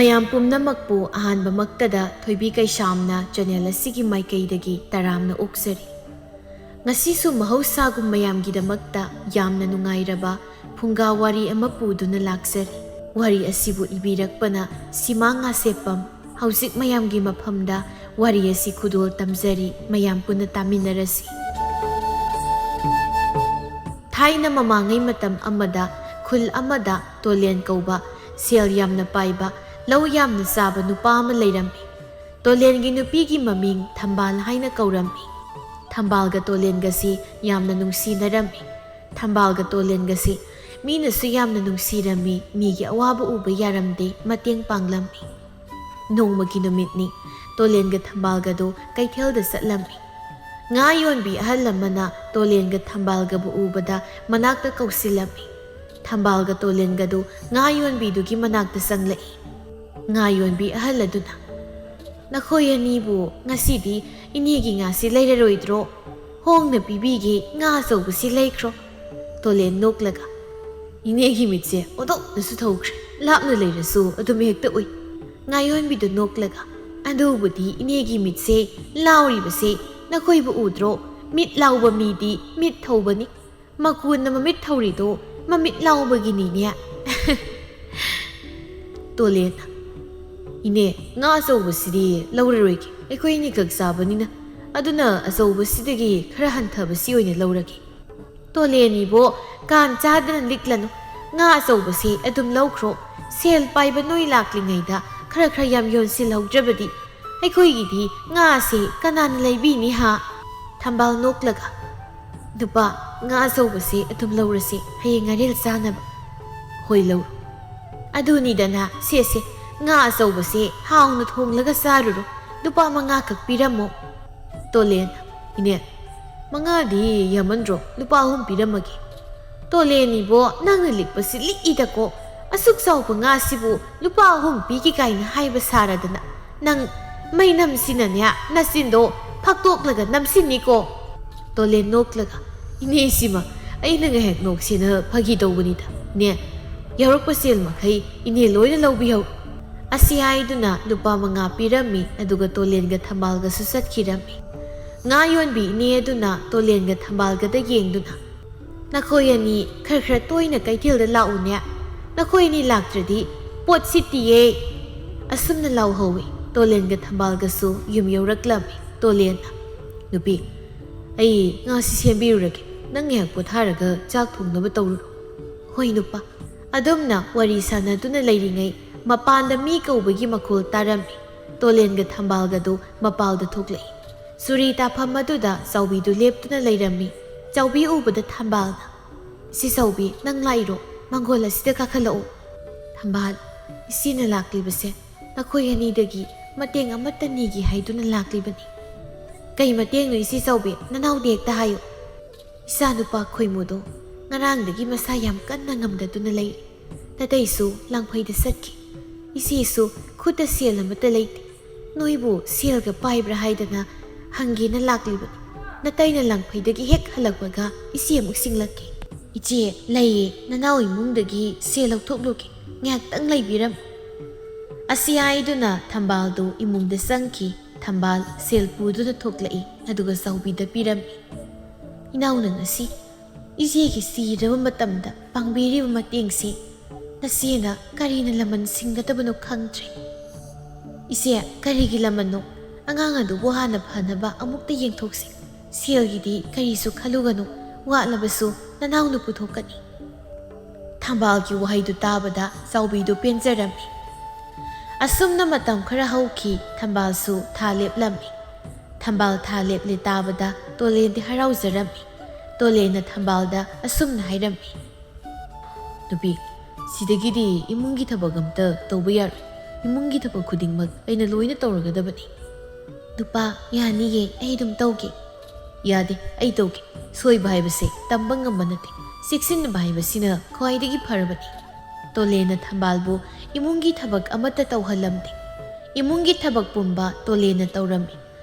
ꯃꯌꯥꯝ ꯄꯨꯝꯅꯃꯛꯄꯨ ꯑꯍꯥꯟꯕꯃꯛꯇꯗ ꯊꯣꯏꯕꯤ ꯀꯩꯁꯥꯝꯅ ꯆꯦꯅꯦꯜ ꯑꯁꯤꯒꯤ ꯃꯥꯏꯀꯩꯗꯒꯤ ꯇꯔꯥꯝꯅ ꯑꯣꯛꯆꯔꯤ꯫ ꯉꯁꯤꯁꯨ ꯃꯍꯧꯁꯥꯒꯨꯝ ꯃꯌꯥꯝꯒꯤꯗꯃꯛꯇ ꯌꯥꯝꯅ ꯅꯨꯡꯉꯥꯏꯔꯕ ꯐꯨꯡꯒꯥ ꯋꯥꯔꯤ ꯑꯃ ꯄꯨꯗꯨꯅ ꯂꯥꯛꯆꯔꯤ꯫ ꯋꯥꯔꯤ ꯑꯁꯤꯕꯨ ꯏꯕꯤꯔꯛꯄꯅ ꯁꯤꯃꯥ ꯉꯥꯁꯦꯞꯄꯝ꯫ ꯍꯧꯖꯤꯛ ꯃꯌꯥꯝꯒꯤ ꯃꯐꯝꯗ ꯋꯥꯔꯤ ꯑꯁꯤ ꯈꯨꯗꯣꯜ ꯇꯝꯖꯔꯤ, ꯃꯌꯥꯝ ꯄꯨꯟꯅ ꯇꯥꯃꯤꯟꯅꯔꯁꯤ꯫ ꯊꯥꯏꯅ ꯃꯃꯥꯡꯉꯩ ꯃꯇꯝ ꯑꯃꯗ ꯈꯨꯜ ꯑꯃꯗ ꯇꯣꯂꯦꯟ ꯀꯧꯕ ꯁꯦꯜ ꯌꯥꯝꯅ ꯄꯥꯏꯕ, ꯂꯧ ꯌꯥꯝꯅ ꯆꯥꯕ ꯅꯨꯄꯥ ꯑꯃ ꯂꯩꯔꯝꯃꯤ꯫ ꯇꯣꯂꯦꯟꯒꯤ ꯅꯨꯄꯤꯒꯤ ꯃꯃꯤꯡ ꯊꯝꯕꯥꯜ ꯍꯥꯏꯅ ꯀꯧꯔꯝꯃꯤ꯫ ꯊꯝꯕꯥꯜꯒ ꯇꯣꯂꯦꯟꯒꯁꯤ ꯌꯥꯝꯅ ꯅꯨꯡꯁꯤꯅꯔꯝꯃꯤ꯫ ꯊꯝꯕꯥꯜꯒ ꯇꯣꯂꯦꯟꯒꯁꯤ ꯃꯤꯅꯁꯨ ꯌꯥꯝꯅ ꯅꯨꯡꯁꯤꯔꯝꯃꯤ, ꯃꯤꯒꯤ ꯑꯋꯥꯕ ꯎꯕ ꯌꯥꯔꯝꯗꯦ, ꯃꯇꯦꯡ ꯄꯥꯡꯂꯝꯃꯤ꯫ ꯅꯣꯡꯃꯒꯤ ꯅꯨꯃꯤꯠꯅꯤ, ꯇꯣꯂꯦꯟꯒ ꯊꯝꯕꯥꯜꯒꯗꯨ ꯀꯩꯊꯦꯜꯗ ꯆꯠꯂꯝꯃꯤ꯫ ꯉꯥ ꯌꯣꯟꯕꯤ ꯑꯍꯜ ꯑꯃꯅ ꯇꯣꯂꯦꯟꯒ ꯊꯝꯕꯥꯜꯒꯕꯨ ꯎꯕꯗ ꯃꯅꯥꯛꯇ ꯀꯧꯁꯤꯜꯂꯝꯃꯤ꯫ ꯊꯝꯕꯥꯜꯒ ꯇꯣꯂꯦꯟꯒꯗꯨ ꯉꯥ ꯌꯣꯟꯕꯤꯗꯨꯒꯤ ꯃꯅꯥꯛꯇ ꯆꯪꯂꯛꯏ꯫ ꯉꯥ ꯌꯣꯟꯕꯤ ꯑꯍꯜ ꯑꯗꯨꯅ, "ꯅꯈꯣꯏ ꯑꯅꯤꯕꯨ ꯉꯁꯤꯗꯤ ꯏꯅꯦꯒꯤ ꯉꯥꯁꯤ ꯂꯩꯔꯔꯣꯏꯗ꯭ꯔꯣ? ꯍꯣꯡꯅ ꯄꯤꯕꯤꯒꯦ, ꯉꯥ ꯑꯆꯧꯕꯁꯤ ꯂꯩꯈ꯭ꯔꯣ." ꯇꯣꯂꯦꯟ ꯅꯣꯛꯂꯒ, "ꯏꯅꯦꯒꯤ ꯃꯤꯠꯁꯦ ꯑꯣꯟꯊꯣꯛꯅꯁꯨ ꯊꯧꯈ꯭ꯔꯦ, ꯂꯥꯞꯅ ꯂꯩꯔꯁꯨ ꯑꯗꯨꯝ ꯍꯦꯛꯇ ꯎꯏ." ꯉꯥ ꯌꯣꯟꯕꯤꯗꯨ ꯅꯣꯛꯂꯒ, "ꯑꯗꯨꯕꯨꯗꯤ ꯏꯅꯦꯒꯤ ꯃꯤꯠꯁꯦ ꯂꯥꯎꯔꯤꯕꯁꯦ ꯅꯈꯣꯏꯕꯨ ꯎꯗ꯭ꯔꯣ? ꯃꯤꯠ ꯂꯥꯎꯕ ꯃꯤꯗꯤ ꯃꯤꯠ ꯊꯧꯕꯅꯤ. ꯃꯀꯨꯅ ꯃꯃꯤꯠ ꯊꯧꯔꯤꯗꯣ ꯃꯃꯤꯠ ꯂꯥꯎꯕꯒꯤꯅꯤꯅꯦ." ꯇꯣꯂꯦꯟꯅ, "ꯏꯅꯦ, ꯉꯥ ꯑꯆꯧꯕꯁꯤꯗꯤ ꯂꯧꯔꯔꯣꯏꯒꯦ, ꯑꯩꯈꯣꯏ ꯑꯅꯤꯈꯛ ꯆꯥꯕꯅꯤꯅ. ꯑꯗꯨꯅ ꯑꯆꯧꯕꯁꯤꯗꯒꯤ ꯈꯔ ꯍꯟꯊꯕꯁꯤ ꯑꯣꯏꯅ ꯂꯧꯔꯒꯦ." "ꯇꯣꯂꯦꯟ ꯏꯕꯣ, ꯀꯥꯟ ꯆꯥꯗꯅ ꯂꯤꯛꯂꯅꯨ. ꯉꯥ ꯑꯆꯧꯕꯁꯤ ꯑꯗꯨꯝ ꯂꯧꯈ꯭ꯔꯣ. ꯁꯦꯜ ꯄꯥꯏꯕ ꯅꯣꯏ ꯂꯥꯛꯂꯤꯉꯩꯗ ꯈꯔ ꯌꯥꯝ ꯌꯣꯟꯁꯤꯜꯍꯧꯗ꯭ꯔꯕꯗꯤ ꯑꯩꯈꯣꯏꯒꯤꯗꯤ ꯉꯥꯁꯤ ꯀꯅꯥꯅ ꯂꯩꯕꯤꯅꯤ ꯍꯥ?" ꯊꯝꯕꯥꯜ ꯅꯣꯛꯂꯒ, "ꯅꯨꯄꯥ, ꯉꯥ ꯑꯆꯧꯕꯁꯤ ꯑꯗꯨꯝ ꯂꯧꯔꯁꯤ, ꯍꯌꯦꯡ ꯑꯔꯦꯜ ꯆꯥꯅꯕ." "ꯍꯣꯏ, ꯂꯧꯔꯣ." "ꯑꯗꯨꯅꯤꯗꯅ, ꯁꯦ ꯉꯥ ꯑꯆꯧꯕꯁꯦ ꯍꯥꯎꯅ ꯊꯣꯡꯂꯒ ꯆꯥꯔꯨꯔꯣ. ꯂꯨꯄꯥ 5 ꯈꯛ ꯄꯤꯔꯝꯃꯣ." ꯇꯣꯂꯦꯟꯅ, "ꯏꯅꯦ, 5ꯗꯤ ꯌꯥꯝꯃꯟꯗ꯭ꯔꯣ? ꯂꯨꯄꯥ 3 ꯄꯤꯔꯝꯃꯒꯦ." "ꯇꯣꯂꯦꯟ ꯏꯕꯣ, ꯅꯪꯅ ꯂꯤꯛꯄꯁꯤ ꯂꯤꯛꯏꯗꯀꯣ. ꯑꯁꯨꯛ ꯆꯥꯎꯕ ꯉꯥꯁꯤꯕꯨ ꯂꯨꯄꯥ 3 ꯄꯤꯒꯦ ꯀꯥꯏꯅ ꯍꯥꯏꯕ ꯁꯥꯔꯗꯅ ꯅꯪ ꯃꯩꯅꯝꯁꯤꯅꯅꯦ ꯅꯆꯤꯟꯗꯣ ꯐꯥꯛꯇꯣꯛꯂꯒ ꯅꯝꯁꯤꯟꯅꯤꯀꯣ." ꯇꯣꯂꯦꯟ ꯅꯣꯛꯂꯒ, "ꯏꯅꯦꯁꯤꯃ, ꯑꯩꯅ ꯉꯥꯏꯍꯥꯛ ꯅꯣꯛꯁꯦꯅ ꯐꯥꯒꯤ ꯇꯧꯕꯅꯤꯗ. ꯏꯅꯦ, ꯌꯥꯎꯔꯛꯄ ꯁꯦꯜ ꯃꯈꯩ ꯏꯅꯦ ꯂꯣꯏꯅ ꯂꯧꯕꯤꯍꯧ." ꯑꯁꯤ ꯍꯥꯏꯗꯨꯅ ꯂꯨꯄꯥ 5 ꯄꯤꯔꯝꯃꯤ, ꯑꯗꯨꯒ ꯇꯣꯂꯦꯟꯒ ꯊꯝꯕꯥꯜꯒꯁꯨ ꯆꯠꯈꯤꯔꯝꯃꯤ꯫ ꯉꯥ ꯌꯣꯟꯕꯤ ꯏꯅꯦ ꯑꯗꯨꯅ ꯇꯣꯂꯦꯟꯒ ꯊꯝꯕꯥꯜꯒꯗ ꯌꯦꯡꯗꯨꯅ, "ꯅꯈꯣꯏ ꯑꯅꯤ ꯈꯔ ꯇꯣꯏꯅ ꯀꯩꯊꯦꯜꯗ ꯂꯥꯛꯎꯅꯦ. ꯅꯈꯣꯏ ꯑꯅꯤ ꯂꯥꯛꯇ꯭ꯔꯗꯤ ꯄꯣꯠ ꯁꯤꯠꯇꯤꯌꯦ." ꯑꯁꯨꯝꯅ ꯂꯥꯎꯍꯧꯏ꯫ ꯇꯣꯂꯦꯟꯒ ꯊꯝꯕꯥꯜꯒꯁꯨ ꯌꯨꯝ ꯌꯧꯔꯛꯂꯝꯃꯤ꯫ ꯇꯣꯂꯦꯟꯅ, "ꯅꯨꯄꯤ, ꯑꯩ ꯉꯥꯁꯤ ꯁꯦꯝꯕꯤꯔꯨꯔꯒꯦ. ꯅꯪ ꯉꯥꯏꯍꯥꯛ ꯄꯣꯊꯥꯔꯒ ꯆꯥꯛ ꯊꯣꯡꯅꯕ ꯇꯧꯔꯨꯔꯣ." "ꯍꯣꯏ ꯅꯨꯄꯥ." ꯑꯗꯨꯝꯅ ꯋꯥꯔꯤ ꯁꯥꯟꯅꯗꯨꯅ ꯂꯩꯔꯤꯉꯩ ꯃꯄꯥꯟꯗ ꯃꯤ ꯀꯧꯕꯒꯤ ꯃꯈꯣꯜ ꯇꯥꯔꯝꯃꯤ꯫ ꯇꯣꯂꯦꯟꯒ ꯊꯝꯕꯥꯜꯒꯗꯨ ꯃꯄꯥꯜꯗ ꯊꯣꯛꯂꯛꯏ꯫ ꯆꯨꯔꯤ ꯇꯥꯐꯝ ꯑꯗꯨꯗ ꯆꯥꯎꯕꯤꯗꯨ ꯂꯦꯞꯇꯨꯅ ꯂꯩꯔꯝꯃꯤ꯫ ꯆꯥꯎꯕꯤ ꯎꯕꯗ ꯊꯝꯕꯥꯜꯅ, "ꯏꯆꯦ ꯆꯥꯎꯕꯤ, ꯅꯪ ꯂꯥꯛꯏꯔꯣ? ꯃꯥꯡꯒꯣꯜ ꯑꯁꯤꯗ ꯀꯥꯈꯠꯂꯛꯎ." "ꯊꯝꯕꯥꯜ, ꯏꯆꯦꯅ ꯂꯥꯛꯂꯤꯕꯁꯦ ꯅꯈꯣꯏ ꯑꯅꯤꯗꯒꯤ ꯃꯇꯦꯡ ꯑꯃꯠꯇ ꯅꯤꯒꯦ ꯍꯥꯏꯗꯨꯅ ꯂꯥꯛꯂꯤꯕꯅꯤ." "ꯀꯩ ꯃꯇꯦꯡꯅꯣ ꯏꯆꯦ ꯆꯥꯎꯕꯤ? ꯅꯅꯥꯎꯗꯤ ꯍꯦꯛꯇ ꯍꯥꯏꯌꯨ." "ꯏꯆꯥꯅꯨꯄꯥ ꯈꯣꯏꯃꯨꯗꯣ ꯉꯔꯥꯡꯗꯒꯤ ꯃꯁꯥ ꯌꯥꯝ ꯀꯟꯅ ꯉꯝꯗꯗꯨꯅ ꯂꯩꯔꯤ. ꯅꯇꯩꯁꯨ ꯂꯥꯡꯐꯩꯗ ꯆꯠꯈꯤ. ꯏꯆꯦꯁꯨ ꯈꯨꯠꯇ ꯁꯦꯜ ꯑꯃꯠꯇ ꯂꯩꯇꯦ. ꯅꯣꯏꯕꯨ ꯁꯦꯜꯒ ꯄꯥꯏꯕ꯭ꯔꯥ ꯍꯥꯏꯗꯅ ꯍꯪꯒꯦꯅ ꯂꯥꯛꯂꯤꯕꯅꯤ. ꯅꯇꯩꯅ ꯂꯥꯡꯐꯩꯗꯒꯤ ꯍꯦꯛ ꯍꯜꯂꯛꯄꯒ ꯏꯆꯦ ꯑꯃꯨꯛ ꯁꯤꯡꯂꯛꯀꯦ." "ꯏꯆꯦ, ꯂꯩꯌꯦ. ꯅꯅꯥꯎ ꯏꯃꯨꯡꯗꯒꯤ ꯁꯦꯜ ꯂꯧꯊꯣꯛꯂꯨꯒꯦ. ꯉꯥꯏꯍꯥꯛꯇꯪ ꯂꯩꯕꯤꯔꯝꯃꯨ." ꯑꯁꯤ ꯍꯥꯏꯗꯨꯅ ꯊꯝꯕꯥꯜꯗꯨ ꯏꯃꯨꯡꯗ ꯆꯪꯈꯤ꯫ ꯊꯝꯕꯥꯜ ꯁꯦꯜ ꯄꯨꯗꯨꯅ ꯊꯣꯛꯂꯛꯏ, ꯑꯗꯨꯒ ꯆꯥꯎꯕꯤꯗ ꯄꯤꯔꯝꯃꯤ꯫ "ꯏꯅꯥꯎꯅ ꯉꯁꯤ ꯏꯆꯦꯒꯤ ꯁꯤꯔꯕ ꯃꯇꯝꯗ ꯄꯥꯡꯕꯤꯔꯤꯕ ꯃꯇꯦꯡꯁꯤ ꯅꯆꯦꯅ ꯀꯔꯤꯅ ꯂꯃꯟ ꯁꯤꯡꯒꯗꯕꯅꯣ ꯈꯪꯗ꯭ꯔꯦ." "ꯏꯆꯦ, ꯀꯔꯤꯒꯤ ꯂꯃꯟꯅꯣ? ꯑꯉꯥꯡ ꯑꯗꯨꯕꯨ ꯍꯥꯟꯅ ꯐꯅꯕ ꯑꯃꯨꯛꯇ ꯌꯦꯡꯊꯣꯛꯁꯤ. ꯁꯦꯜꯒꯤꯗꯤ ꯀꯔꯤꯁꯨ ꯈꯜꯂꯨꯒꯅꯨ, ꯋꯥꯠꯂꯕꯁꯨ ꯅꯅꯥꯎꯅ ꯄꯨꯊꯣꯛꯀꯅꯤ." ꯊꯝꯕꯥꯜꯒꯤ ꯋꯥꯍꯩꯗꯨ ꯇꯥꯕꯗ ꯆꯥꯎꯕꯤꯗꯨ ꯄꯦꯟꯖꯔꯝꯃꯤ꯫ ꯑꯁꯨꯝꯅ ꯃꯇꯝ ꯈꯔ ꯍꯧꯈꯤ꯫ ꯊꯝꯕꯥꯜꯁꯨ ꯊꯥ ꯂꯦꯞꯂꯝꯃꯤ꯫ ꯊꯝꯕꯥꯜ ꯊꯥ ꯂꯦꯞꯂꯦ ꯇꯥꯕꯗ ꯇꯣꯂꯦꯟꯗꯤ ꯍꯔꯥꯎꯖꯔꯝꯃꯤ꯫ ꯇꯣꯂꯦꯟꯅ ꯊꯝꯕꯥꯜꯗ ꯑꯁꯨꯝꯅ ꯍꯥꯏꯔꯝꯃꯤ, "ꯅꯨꯄꯤ, ꯁꯤꯗꯒꯤꯗꯤ ꯏꯃꯨꯡꯒꯤ ꯊꯕꯛ ꯑꯝꯇ ꯇꯧꯕ ꯌꯥꯔꯣꯏ. ꯏꯃꯨꯡꯒꯤ ꯊꯕꯛ ꯈꯨꯗꯤꯡꯃꯛ ꯑꯩꯅ ꯂꯣꯏꯅ ꯇꯧꯔꯒꯗꯕꯅꯤ." "ꯅꯨꯄꯥ, ꯌꯥꯅꯤꯌꯦ, ꯑꯩ ꯑꯗꯨꯝ ꯇꯧꯒꯦ." "ꯌꯥꯗꯦ, ꯑꯩ ꯇꯧꯒꯦ. ꯁꯣꯏꯕ ꯍꯥꯏꯕꯁꯦ ꯇꯝꯕ ꯉꯝꯕ ꯅꯠꯇꯦ. ꯆꯦꯛꯁꯤꯟꯅꯕ ꯍꯥꯏꯕꯁꯤꯅ ꯈ꯭ꯋꯥꯏꯗꯒꯤ ꯐꯔꯕꯅꯤ." ꯇꯣꯂꯦꯟꯅ ꯊꯝꯕꯥꯜꯕꯨ ꯏꯃꯨꯡꯒꯤ ꯊꯕꯛ ꯑꯃꯠꯇ ꯇꯧꯍꯜꯂꯝꯗꯦ꯫ ꯏꯃꯨꯡꯒꯤ ꯊꯕꯛ ꯄꯨꯝꯕ ꯇꯣꯂꯦꯟꯅ ꯇꯧꯔꯝꯃꯤ꯫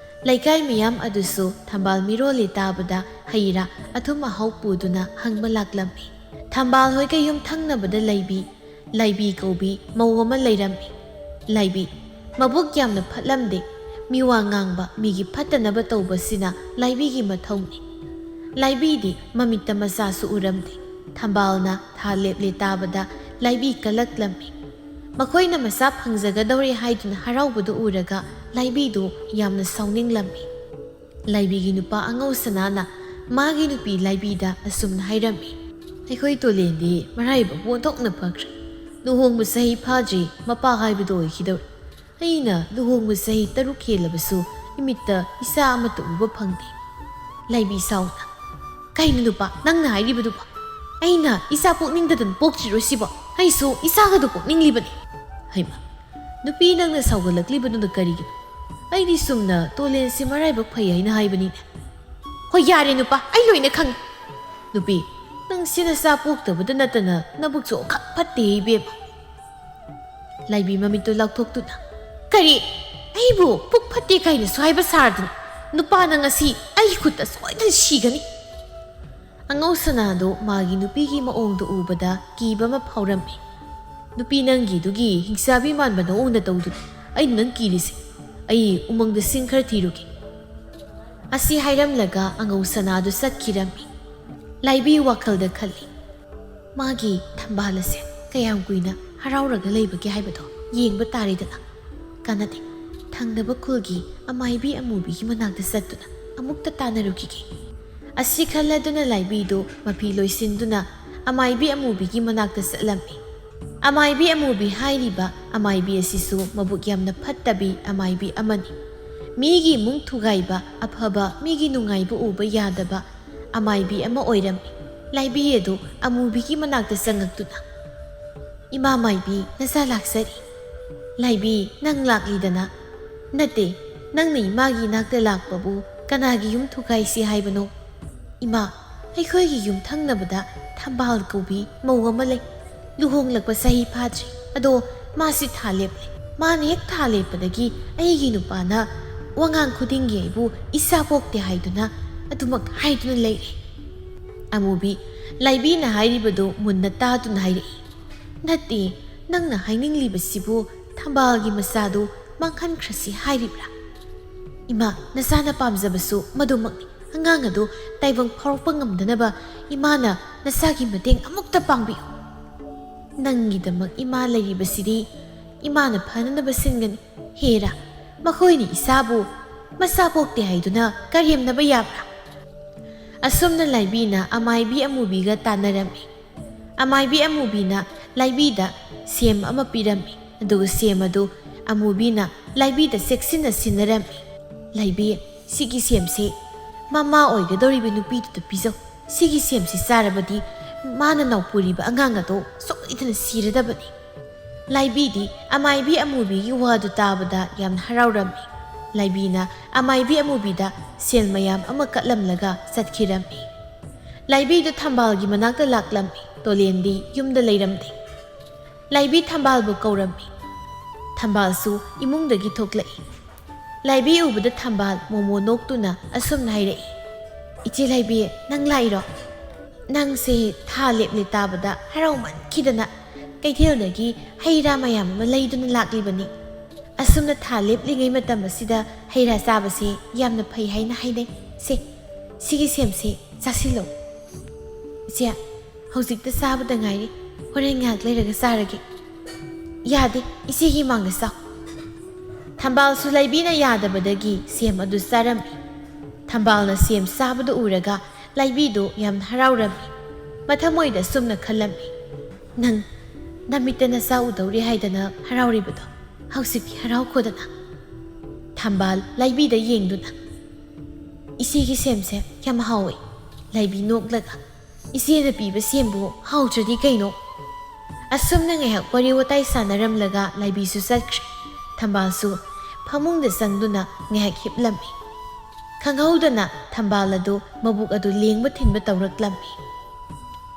ꯂꯩꯀꯥꯏ ꯃꯌꯥꯝ ꯑꯗꯨꯁꯨ ꯊꯝꯕꯥꯜ ꯃꯤꯔꯣꯜꯂꯦ ꯇꯥꯕꯗ ꯍꯩ-ꯔꯥ, ꯑꯊꯨꯝ ꯑꯍꯥꯎ ꯄꯨꯗꯨꯅ ꯍꯪꯕ ꯂꯥꯛꯂꯝꯃꯤ꯫ ꯊꯝꯕꯥꯜ ꯍꯣꯏꯒ ꯌꯨꯝꯊꯪꯅꯕꯗ ꯂꯥꯏꯕꯤ ꯀꯧꯕꯤ ꯃꯧ ꯑꯃ ꯂꯩꯔꯝꯃꯤ꯫ ꯂꯥꯏꯕꯤ ꯃꯕꯨꯛ ꯌꯥꯝꯅ ꯐꯠꯂꯝꯗꯦ ꯃꯤꯋꯥ ꯉꯥꯡꯕ ꯃꯤꯒꯤ ꯐꯠꯇꯅꯕ ꯇꯧꯕꯁꯤꯅ ꯂꯥꯏꯕꯤꯒꯤ ꯃꯊꯧꯅꯤ ꯂꯥꯏꯕꯤꯗꯤ ꯃꯃꯤꯠꯇ ꯃꯆꯥꯁꯨ ꯎꯔꯝꯗꯦ ꯊꯝꯕꯥꯜꯅ ꯊꯥ ꯂꯦꯞꯂꯦ ꯇꯥꯕꯗ ꯂꯥꯏꯕꯤ ꯀꯂꯛꯂꯝꯃꯤ ꯃꯈꯣꯏꯅ ꯃꯆꯥ ꯐꯪꯖꯒꯗꯧꯔꯦ ꯍꯥꯏꯗꯨꯅ ꯍꯔꯥꯎꯕꯗꯨ ꯎꯔꯒ ꯂꯥꯏꯕꯤꯗꯨ ꯌꯥꯝꯅ ꯁꯥꯎꯅꯤꯡꯂꯝꯃꯤ ꯂꯥꯏꯕꯤꯒꯤ ꯅꯨꯄꯥ ꯑꯉꯧ ꯁꯅꯥꯅ ꯃꯥꯒꯤ ꯅꯨꯄꯤ ꯂꯥꯏꯕꯤꯗ ꯑꯁꯨꯝꯅ ꯍꯥꯏꯔꯝꯃꯤ ꯑꯩꯈꯣꯏ ꯇꯣꯂꯦꯟꯗꯤ ꯃꯔꯥꯏꯕꯛ ꯑꯣꯟꯊꯣꯛꯅ ꯐꯈ꯭ꯔꯦ ꯂꯨꯍꯣꯡꯕ ꯆꯍꯤ ꯐꯥꯗ꯭ꯔꯤ ꯃꯄꯥ ꯍꯥꯏꯕꯗꯨ ꯑꯣꯏꯈꯤꯗꯧꯔꯦ ꯑꯩꯅ ꯂꯨꯍꯣꯡꯕ ꯆꯍꯤ 6 ꯍꯦꯜꯂꯕꯁꯨ ꯏꯃꯤꯠꯇ ꯏꯆꯥ ꯑꯃꯠꯇ ꯎꯕ ꯐꯪꯗꯦ ꯂꯥꯏꯕꯤ ꯁꯥꯎꯅ ꯀꯩꯅꯣ ꯅꯨꯄꯥ ꯅꯪꯅ ꯍꯥꯏꯔꯤꯕꯗꯨꯕꯣ ꯑꯩꯅ ꯏꯆꯥ ꯄꯣꯛꯅꯤꯡꯗꯗꯅ ꯄꯣꯛꯇ꯭ꯔꯤꯔꯣ ꯁꯤꯕꯣ ꯑꯩꯁꯨ ꯏꯆꯥꯒꯗꯨ ꯄꯣꯛꯅꯤꯡꯂꯤꯕꯅꯤ ꯍꯩꯃ ꯅꯨꯄꯤ ꯅꯪꯅ ꯁꯥꯎꯒꯠꯂꯛꯂꯤꯕꯗꯨꯅ ꯀꯔꯤꯒꯤꯅꯣ ꯑꯩꯗꯤ ꯁꯨꯝꯅ ꯇꯣꯂꯦꯟꯁꯤ ꯃꯔꯥꯏꯕꯛ ꯐꯩ ꯍꯥꯏꯅ ꯍꯥꯏꯕꯅꯤꯅꯦ ꯍꯣꯏ ꯌꯥꯔꯦ ꯅꯨꯄꯥ ꯑꯩ ꯂꯣꯏꯅ ꯈꯪꯉꯤ ꯅꯨꯄꯤ ꯅꯪ ꯁꯤꯅ ꯆꯥ ꯄꯣꯛꯇꯕꯗ ꯅꯠꯇꯅ ꯅꯕꯨꯛꯁꯨ ꯑꯣꯈꯛ ꯐꯠꯇꯦ ꯏꯕꯦꯝꯃ ꯂꯥꯏꯕꯤ ꯃꯃꯤꯠꯇꯨ ꯂꯥꯎꯊꯣꯛꯇꯨꯅ ꯀꯔꯤ ꯑꯩꯕꯨ ꯄꯨꯛ ꯐꯠꯇꯦ ꯀꯥꯏꯅꯁꯨ ꯍꯥꯏꯕ ꯁꯥꯔꯗꯅ ꯅꯨꯄꯥꯅ ꯉꯁꯤ ꯑꯩꯒꯤ ꯈꯨꯠꯇ ꯁꯣꯏꯗꯅ ꯁꯤꯒꯅꯤ ꯑꯉꯧ ꯁꯅꯥꯗꯣ ꯃꯥꯒꯤ ꯅꯨꯄꯤꯒꯤ ꯃꯑꯣꯡꯗꯣ ꯎꯕꯗ ꯀꯤꯕ ꯑꯃ ꯐꯥꯎꯔꯝꯃꯤ ꯅꯨꯄꯤ ꯅꯪꯒꯤꯗꯨꯒꯤ ꯍꯤꯡꯆꯥꯕꯤ ꯃꯥꯟꯕ ꯅꯑꯣꯡꯗ ꯇꯧꯗꯨꯅ ꯑꯩꯅ ꯅꯪ ꯀꯤꯔꯤꯁꯦ ꯑꯩ ꯎꯃꯪꯗ ꯁꯤꯡ ꯈꯔ ꯊꯤꯔꯨꯒꯦ ꯑꯁꯤ ꯍꯥꯏꯔꯝꯂꯒ ꯑꯉꯧ ꯁꯅꯥꯗꯨ ꯆꯠꯈꯤꯔꯝꯃꯤ ꯂꯥꯏꯕꯤ ꯋꯥꯈꯜꯗ ꯈꯜꯂꯤ ꯃꯥꯒꯤ ꯊꯝꯕꯥꯜ ꯑꯁꯦ ꯀꯌꯥꯝ ꯀꯨꯏꯅ ꯍꯔꯥꯎꯔꯒ ꯂꯩꯕꯒꯦ ꯍꯥꯏꯕꯗꯣ ꯌꯦꯡꯕ ꯇꯥꯔꯦꯗꯅ ꯀꯥꯟꯅꯗꯦ ꯊꯪꯅꯕ ꯈꯨꯜꯒꯤ ꯑꯃꯥꯏꯕꯤ ꯑꯃꯨꯕꯤꯒꯤ ꯃꯅꯥꯛꯇ ꯆꯠꯇꯨꯅ ꯑꯃꯨꯛꯇ ꯇꯥꯟꯅꯔꯨꯈꯤꯒꯦ ꯑꯁꯤ ꯈꯜꯂꯗꯨꯅ ꯂꯥꯏꯕꯤꯗꯨ ꯃꯐꯤ ꯂꯣꯏꯁꯤꯟꯗꯨꯅ ꯑꯃꯥꯏꯕꯤ ꯑꯃꯨꯕꯤꯒꯤ ꯃꯅꯥꯛꯇ ꯆꯠꯂꯝꯃꯤ ꯑꯃꯥꯏꯕꯤ ꯑꯃꯨꯕꯤ ꯍꯥꯏꯔꯤꯕ ꯑꯃꯥꯏꯕꯤ ꯑꯁꯤꯁꯨ ꯃꯕꯨꯛ ꯌꯥꯝꯅ ꯐꯠꯇꯕꯤ ꯑꯃꯥꯏꯕꯤ ꯑꯃꯅꯤ ꯃꯤꯒꯤ ꯏꯃꯨꯡ ꯊꯨꯒꯥꯏꯕ ꯑꯐꯕ ꯃꯤꯒꯤ ꯅꯨꯡꯉꯥꯏꯕ ꯎꯕ ꯌꯥꯗꯕ ꯑꯃꯥꯏꯕꯤ ꯑꯃ ꯑꯣꯏꯔꯝꯃꯤ ꯂꯥꯏꯕꯤ ꯑꯗꯨ ꯑꯃꯨꯕꯤꯒꯤ ꯃꯅꯥꯛꯇ ꯆꯪꯉꯛꯇꯨꯅ ꯏꯃꯥ ꯃꯥꯏꯕꯤ ꯅꯆꯥ ꯂꯥꯛꯆꯔꯤ ꯂꯥꯏꯕꯤ ꯅꯪ ꯂꯥꯛꯂꯤꯗꯅ ꯅꯠꯇꯦ ꯅꯪꯅ ꯏꯃꯥꯒꯤ ꯅꯥꯛꯇ ꯂꯥꯛꯄꯕꯨ ꯀꯅꯥꯒꯤ ꯌꯨꯝ ꯊꯨꯒꯥꯏꯁꯤ ꯍꯥꯏꯕꯅꯣ ꯏꯃꯥ ꯑꯩꯈꯣꯏꯒꯤ ꯌꯨꯝ ꯊꯪꯅꯕꯗ ꯊꯝꯕꯥꯜ ꯀꯧꯕꯤ ꯃꯧ ꯑꯃ ꯂꯩ ꯂꯨꯍꯣꯡꯂꯛꯄ ꯆꯍꯤ ꯐꯥꯗ꯭ꯔꯤ ꯑꯗꯣ ꯃꯥꯁꯤ ꯊꯥ ꯂꯦꯞꯂꯦ ꯃꯥꯅ ꯍꯦꯛ ꯊꯥ ꯂꯦꯞꯄꯗꯒꯤ ꯑꯩꯒꯤ ꯅꯨꯄꯥꯅ ꯋꯥꯉꯥꯡ ꯈꯨꯗꯤꯡꯒꯤ ꯑꯩꯕꯨ ꯏꯆꯥ ꯄꯣꯛꯇꯦ ꯍꯥꯏꯗꯨꯅ ꯑꯗꯨꯃꯛ ꯍꯥꯏꯗꯨꯅ ꯂꯩꯔꯦ ꯑꯃꯨꯕꯤ ꯂꯥꯏꯕꯤꯅ ꯍꯥꯏꯔꯤꯕꯗꯨ ꯃꯨꯟꯅ ꯇꯥꯗꯨꯅ ꯍꯥꯏꯔꯛꯏ ꯅꯠꯇꯦ ꯅꯪꯅ ꯍꯥꯏꯅꯤꯡꯂꯤꯕꯁꯤꯕꯨ ꯊꯝꯕꯥꯜꯒꯤ ꯃꯆꯥꯗꯨ ꯃꯥꯡꯍꯟꯈ꯭ꯔꯁꯤ ꯍꯥꯏꯔꯤꯕ꯭ꯔꯥ ꯏꯃꯥ ꯅꯆꯥꯅ ꯄꯥꯝꯖꯕꯁꯨ ꯃꯗꯨꯃꯛꯅꯤ ꯑꯉꯥꯡ ꯑꯗꯨ ꯇꯥꯏꯕꯪ ꯐꯥꯎꯔꯛꯄ ꯉꯝꯗꯅꯕ ꯏꯃꯥꯅ ꯅꯆꯥꯒꯤ ꯃꯇꯦꯡ ꯑꯃꯨꯛꯇ ꯄꯥꯡꯕꯤꯌꯨ ꯅꯪꯒꯤꯗꯃꯛ ꯏꯃꯥ ꯂꯩꯔꯤꯕꯁꯤꯗꯤ ꯏꯃꯥꯅ ꯐꯅꯅꯕ ꯁꯤꯟꯒꯅꯤ ꯍꯦꯔꯥ ꯃꯈꯣꯏꯅ ꯏꯆꯥꯕꯨ ꯃꯆꯥ ꯄꯣꯛꯇꯦ ꯍꯥꯏꯗꯨꯅ ꯀꯔꯦꯝꯅꯕ ꯌꯥꯕ꯭ꯔꯥ ꯑꯁꯨꯝꯅ ꯂꯥꯏꯕꯤꯅ ꯑꯃꯥꯏꯕꯤ ꯑꯃꯨꯕꯤꯒ ꯇꯥꯟꯅꯔꯝꯃꯤ ꯑꯃꯥꯏꯕꯤ ꯑꯃꯨꯕꯤꯅ ꯂꯥꯏꯕꯤꯗ ꯁꯦꯝ ꯑꯃ ꯄꯤꯔꯝꯃꯤ ꯑꯗꯨꯒ ꯁꯦꯝ ꯑꯗꯨ ꯑꯃꯨꯕꯤꯅ ꯂꯥꯏꯕꯤꯗ ꯆꯦꯛꯁꯤꯟꯅ ꯁꯤꯟꯅꯔꯝꯃꯤ ꯂꯥꯏꯕꯤ ꯁꯤꯒꯤ ꯁꯦꯝꯁꯤ ꯃꯃꯥ ꯑꯣꯏꯒꯗꯧꯔꯤꯕ ꯅꯨꯄꯤꯗꯨꯗ ꯄꯤꯖꯧ ꯁꯤꯒꯤ ꯁꯦꯝꯁꯤ ꯆꯥꯔꯕꯗꯤ ꯃꯥꯅ ꯅꯥꯎꯄꯨꯔꯤꯕ ꯑꯉꯥꯡ ꯑꯗꯣ ꯁꯣꯏꯗꯅ ꯁꯤꯔꯗꯕꯅꯤ ꯂꯥꯏꯕꯤꯗꯤ ꯑꯃꯥꯏꯕꯤ ꯑꯃꯨꯕꯤꯒꯤ ꯋꯥꯗꯨ ꯇꯥꯕꯗ ꯌꯥꯝꯅ ꯍꯔꯥꯎꯔꯝꯃꯤ ꯂꯥꯏꯕꯤꯅ ꯑꯃꯥꯏꯕꯤ ꯑꯃꯨꯕꯤꯗ ꯁꯦꯜ ꯃꯌꯥꯝ ꯑꯃ ꯀꯠꯂꯝꯂꯒ ꯆꯠꯈꯤꯔꯝꯃꯤ ꯂꯥꯏꯕꯤꯗꯨ ꯊꯝꯕꯥꯜꯒꯤ ꯃꯅꯥꯛꯇ ꯂꯥꯛꯂꯝꯃꯤ ꯇꯣꯂꯦꯟꯗꯤ ꯌꯨꯝꯗ ꯂꯩꯔꯝꯗꯦ ꯂꯥꯏꯕꯤ ꯊꯝꯕꯥꯜꯕꯨ ꯀꯧꯔꯝꯃꯤ ꯊꯝꯕꯥꯜꯁꯨ ꯏꯃꯨꯡꯗꯒꯤ ꯊꯣꯛꯂꯛꯏ ꯂꯥꯏꯕꯤ ꯎꯕꯗ ꯊꯝꯕꯥꯜ ꯃꯣꯃꯣ ꯅꯣꯛꯇꯨꯅ ꯑꯁꯨꯝꯅ ꯍꯥꯏꯔꯛꯏ ꯏꯆꯦ ꯂꯥꯏꯕꯤ ꯅꯪ ꯂꯥꯛꯏꯔꯣ ꯅꯪꯁꯦ ꯊꯥ ꯂꯦꯞꯂꯦ ꯇꯥꯕꯗ ꯍꯔꯥꯎꯃꯟꯈꯤꯗꯅ ꯀꯩꯊꯦꯜꯗꯒꯤ ꯍꯩ ꯔꯥ ꯃꯌꯥꯝ ꯑꯃ ꯂꯩꯗꯨꯅ ꯂꯥꯛꯂꯤꯕꯅꯤ ꯑꯁꯨꯝꯅ ꯊꯥ ꯂꯦꯞꯂꯤꯉꯩ ꯃꯇꯝ ꯑꯁꯤꯗ ꯍꯩ ꯔꯥ ꯆꯥꯕꯁꯤ ꯌꯥꯝꯅ ꯐꯩ ꯍꯥꯏꯅ ꯍꯥꯏꯅꯩ ꯁꯤꯒꯤ ꯁꯦꯝꯁꯤ ꯆꯥꯁꯤꯜꯂꯨ ꯏꯆꯦ ꯍꯧꯖꯤꯛꯇ ꯆꯥꯕꯗ ꯉꯥꯏꯔꯤ ꯍꯣꯔꯦꯟ ꯉꯥꯏꯍꯥꯛ ꯂꯩꯔꯒ ꯆꯥꯔꯒꯦ ꯌꯥꯗꯦ ꯏꯆꯦꯒꯤ ꯃꯥꯡꯗ ꯆꯥꯎ ꯊꯝꯕꯥꯜꯁꯨ ꯂꯥꯏꯕꯤꯅ ꯌꯥꯗꯕꯗꯒꯤ ꯁꯦꯝ ꯑꯗꯨ ꯆꯥꯔꯝꯃꯤ ꯊꯝꯕꯥꯜꯅ ꯁꯦꯝ ꯆꯥꯕꯗꯨ ꯎꯔꯒ ꯂꯥꯏꯕꯤꯗꯨ ꯌꯥꯝꯅ ꯍꯔꯥꯎꯔꯝꯃꯤ ꯃꯊꯃꯣꯏꯗ ꯁꯨꯝꯅ ꯈꯜꯂꯝꯃꯤ ꯅꯪ ꯅꯃꯤꯠꯇ ꯅꯆꯥ ꯎꯗꯧꯔꯦ ꯍꯥꯏꯗꯅ ꯍꯔꯥꯎꯔꯤꯕꯗꯣ ꯍꯧꯖꯤꯛꯇꯤ ꯍꯔꯥꯎꯈꯣꯗꯅ ꯊꯝꯕꯥꯜ ꯂꯥꯏꯕꯤꯗ ꯌꯦꯡꯗꯨꯅ ꯏꯆꯦꯒꯤ ꯁꯦꯝꯁꯦ ꯌꯥꯝ ꯍꯥꯎꯋꯤ ꯂꯥꯏꯕꯤ ꯅꯣꯛꯂꯒ ꯏꯆꯦꯅ ꯄꯤꯕ ꯁꯦꯝꯕꯨ ꯍꯥꯎꯇ꯭ꯔꯗꯤ ꯀꯩꯅꯣ ꯑꯁꯨꯝꯅ ꯉꯥꯏꯍꯥꯛ ꯋꯥꯔꯤ ꯋꯥꯇꯥꯏ ꯁꯥꯟꯅꯔꯝꯂꯒ ꯂꯥꯏꯕꯤꯁꯨ ꯆꯠꯈ꯭ꯔꯦ ꯊꯝꯕꯥꯜꯁꯨ ꯐꯃꯨꯡꯗ ꯆꯪꯗꯨꯅ ꯉꯥꯏꯍꯥꯛ ꯍꯤꯞꯂꯝꯃꯤ ꯈꯪꯍꯧꯗꯅ ꯊꯝꯕꯥꯜ ꯑꯗꯨ ꯃꯕꯨꯛ ꯑꯗꯨ ꯂꯦꯡꯕ ꯊꯤꯟꯕ ꯇꯧꯔꯛꯂꯝꯃꯤ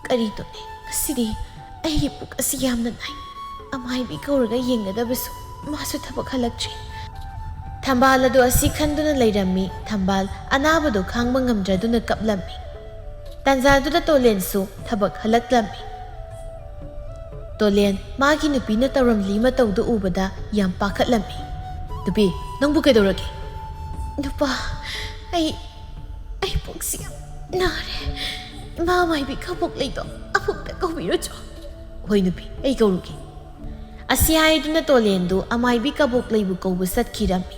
ꯀꯔꯤꯅꯣꯅꯦ ꯉꯁꯤꯗꯤ ꯑꯩꯒꯤ ꯄꯨꯛ ꯑꯁꯤ ꯌꯥꯝꯅ ꯅꯥꯏ ꯑꯃꯥꯏꯕꯤ ꯀꯧꯔꯒ ꯌꯦꯡꯒꯗꯕꯁꯨ ꯃꯥꯁꯨ ꯊꯕꯛ ꯍꯜꯂꯛꯇ꯭ꯔꯤ ꯊꯝꯕꯥꯜ ꯑꯗꯨ ꯑꯁꯤ ꯈꯟꯗꯨꯅ ꯂꯩꯔꯝꯃꯤ ꯊꯝꯕꯥꯜ ꯑꯅꯥꯕꯗꯨ ꯈꯥꯡꯕ ꯉꯝꯗ꯭ꯔꯗꯨꯅ ꯀꯞꯂꯝꯃꯤ ꯇꯟꯖꯥꯗꯨꯗ ꯇꯣꯂꯦꯟꯁꯨ ꯊꯕꯛ ꯍꯜꯂꯛꯂꯝꯃꯤ Tolen magi nupina tauramli mataudu ubada yam pakhatlammi. Nupi, nangbu kaidorage? Nupa, ai pugsi nare. Ima maibi kabuk leido apukta kaubiro. Hoi nupi, ai kaurugi. Asi haiduna Tolendu amaibi kabuk leibu kaubu satkirammi.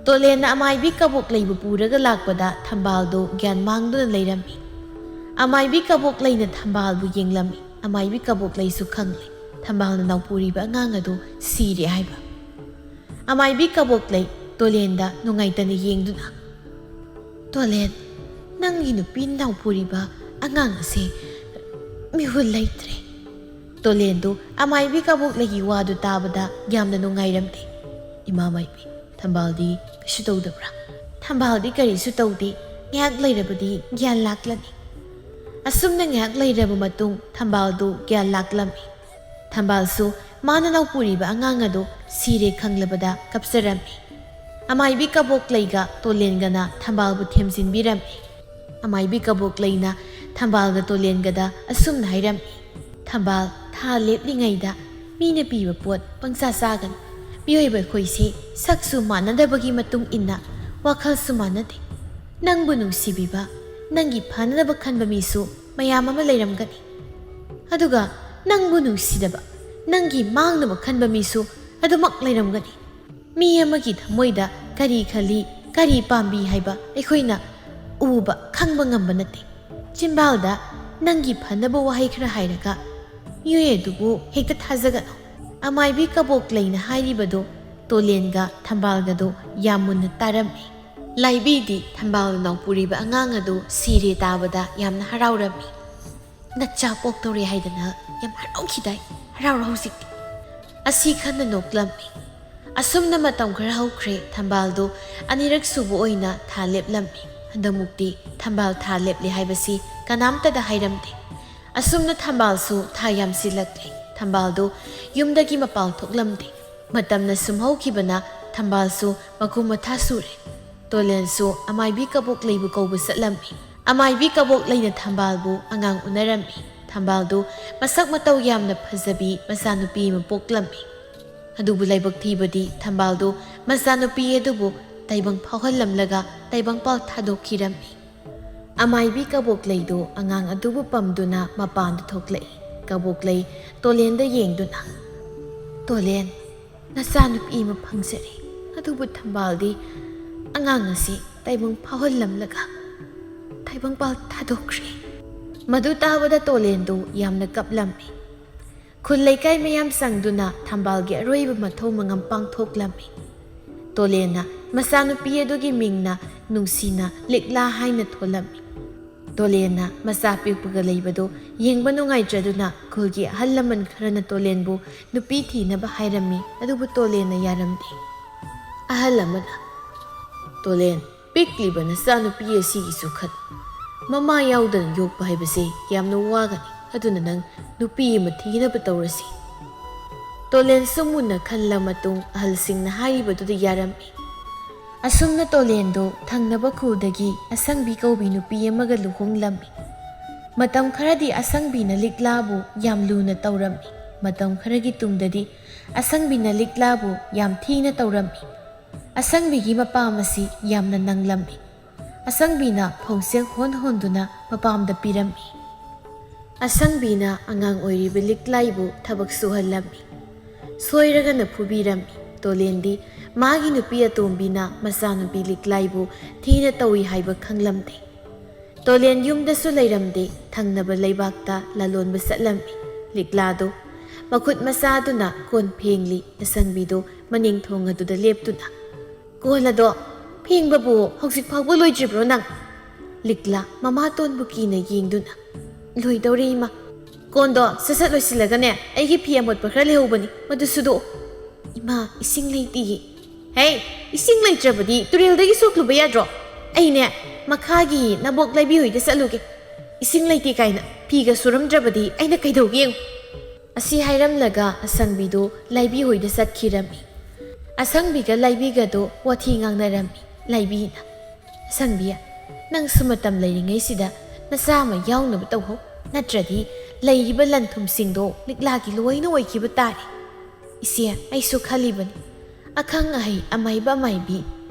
Tolen na amaibi kabuk leibu puraga lakpada thambaldo gyan mangduna leirammi. Amaibi kabuk leina thambalbu yenglammi. Amaibi kabuk lei su khangli. Thambal na naupuriba angangadu siri haiba. Amaibi kabuk lei Tolenda nungaitana yengduna. Tolen, nangi nupin naupuriba angang ase mihul leitre. Tolendu amaibi kabuk legi wadu tabada yamna nungairamde. Ima maibi thambaldi kasu tawdabra. Thambaldi karisu tawdi ngak leirabadi gyan laklani. Asumna ngak leiraba matung thambaldu gyan laklami. Thambalsu mana naupuriba angangadu sire khanglabada kapsarami. Amaibi kabuk leiga Tolengana thambalbu themsinbirami. Amaibi kabuk leina thambalga Tolengada asumna hairami. Thambal tha leplingaida mina piba pot pangsa sagan. Miyoiba khoisi saksu manadabagi matung inna wakhal sumanade. Nangbu nungsibiba nangi phanadaba khanba misu mayam ama leiramgani. Aduga nangbu nungsidaba nangi mangnaba khanba misu adumak leiramgani. Mi amagi thamoida kari khali kari pambi haiba ekhoina uba khangba ngamba nate. Chimbalda nangi phanaba wahai khara hairaga miyoe dubu hekta thazagano. Amaibi kabok leina hairibado Tolenga thambalgado yamunna tarami. Laibidi thambal naupuriba angangado sire tabada yamna haraurami. Nacha poktori haidana yam haraukidai haraura hausikti. Asi khanna noklammi. Asumna matam khara haukre thambaldo anirak subu oina thaleplammi. Handamukti thambal thalepli haibasi kanamtada hairamde. Asumna thambalsu thayam silakle. Thambaldo yumdagi mapal thoklamde. Matamna sumhaukibana thambalsu makumatha sure. Tolensu amaibi kabuk leibu kaubu satlammi. Amaibi kabuk leina thambalbu angang unarammi. Thambaldu masak matau yamna phazabi masanupi mapoklammi. Adubu laibak thibadi thambaldu masanupi adubu taibang phauhallamlaga taibang pal thadokhirammi. Amaibi kabuk leidu angang adubu pamduna mapanda thoklai. Kabuk lei Tolenda yengduna. Tolen, nasanupi maphangsari. Adubu thambaldi angang asi taibang phauhallamlaga taibang pal thadokri. Madu tabada Tolendu yamna kaplammi. Khulleikai mayam sangduna thambalgi aroiba mathau mangam pangthoklammi. Tolena masanupi adugi mingna nungsina likla haina tholammi. Tolena masa pikpuga leibado yengba nungaitraduna khulgi ahalaman kharana Tolenbu nupi thinaba hairammi adubu Tolena yaramde. Ahalamana Tolen pikliba nasanupi asigisu khat mama yaudana yokpa haibase yamna wagani aduna nang nupi ama thinaba tawrasi. Tolen sumuna khanla matung ahalsingna haibadуда yarammi. Asumna Tolendo thangnaba khudagi asangbi kaubi nupi amaga luhonglammi. Matam kharadi asangbina liklabu yam luna tawrammi. Matam kharagi tungdadi asangbina liklabu yam thina tawrammi. Asangbigi mapamasi yamna nanglammi. Asangbina phongsiang honduna mapamda pirammi. Asangbina angang oiriba liklaibu thabak suhallammi. Soiragana phubirammi. Tolendi magi nupi atombina masanupi liklaibu thina tawi haiba khanglamde. Tolen yumdasu leiramde thangnaba leibakta lalonba satlammi. Liklado makhut masaduna kon phengli asangbido maning thongaduda leptuna. Kolado phengbabu hoksik phawba loidribro nang. Likla mama tonbu kina yengduna. Loidawrima. Kondo sasat loisilagane aigi phi amotpa khara lehobani madusudo. Ima ising leiti. Hey, ising leitrabadi turildagi sokluba yadro. Aine makhagi nabok laibi hoida satluge. Ising leiti kaina phiga suramdrabadi aina kaidauge. Asi hairamlaga asangbido laibi hoida satkhirammi. Asangbiga laibiga do wathi ngangnarammi. Laibina asangbiya nang sumatam leiringai sida nasama yaunaba tawho natradi ꯂꯩꯔꯤꯕ ꯂꯟꯊꯨꯝꯁꯤꯡꯗꯣ ꯂꯤꯛꯂꯥꯒꯤ ꯂꯣꯏꯅ ꯑꯣꯏꯈꯤꯕ ꯇꯥꯔꯦ꯫ ꯏꯆꯦ ꯑꯩꯁꯨ ꯈꯜꯂꯤꯕꯅꯤ ꯑꯈꯪ ꯑꯍꯩ ꯑꯃꯥꯏꯕ ꯑꯃꯥꯏꯕꯤ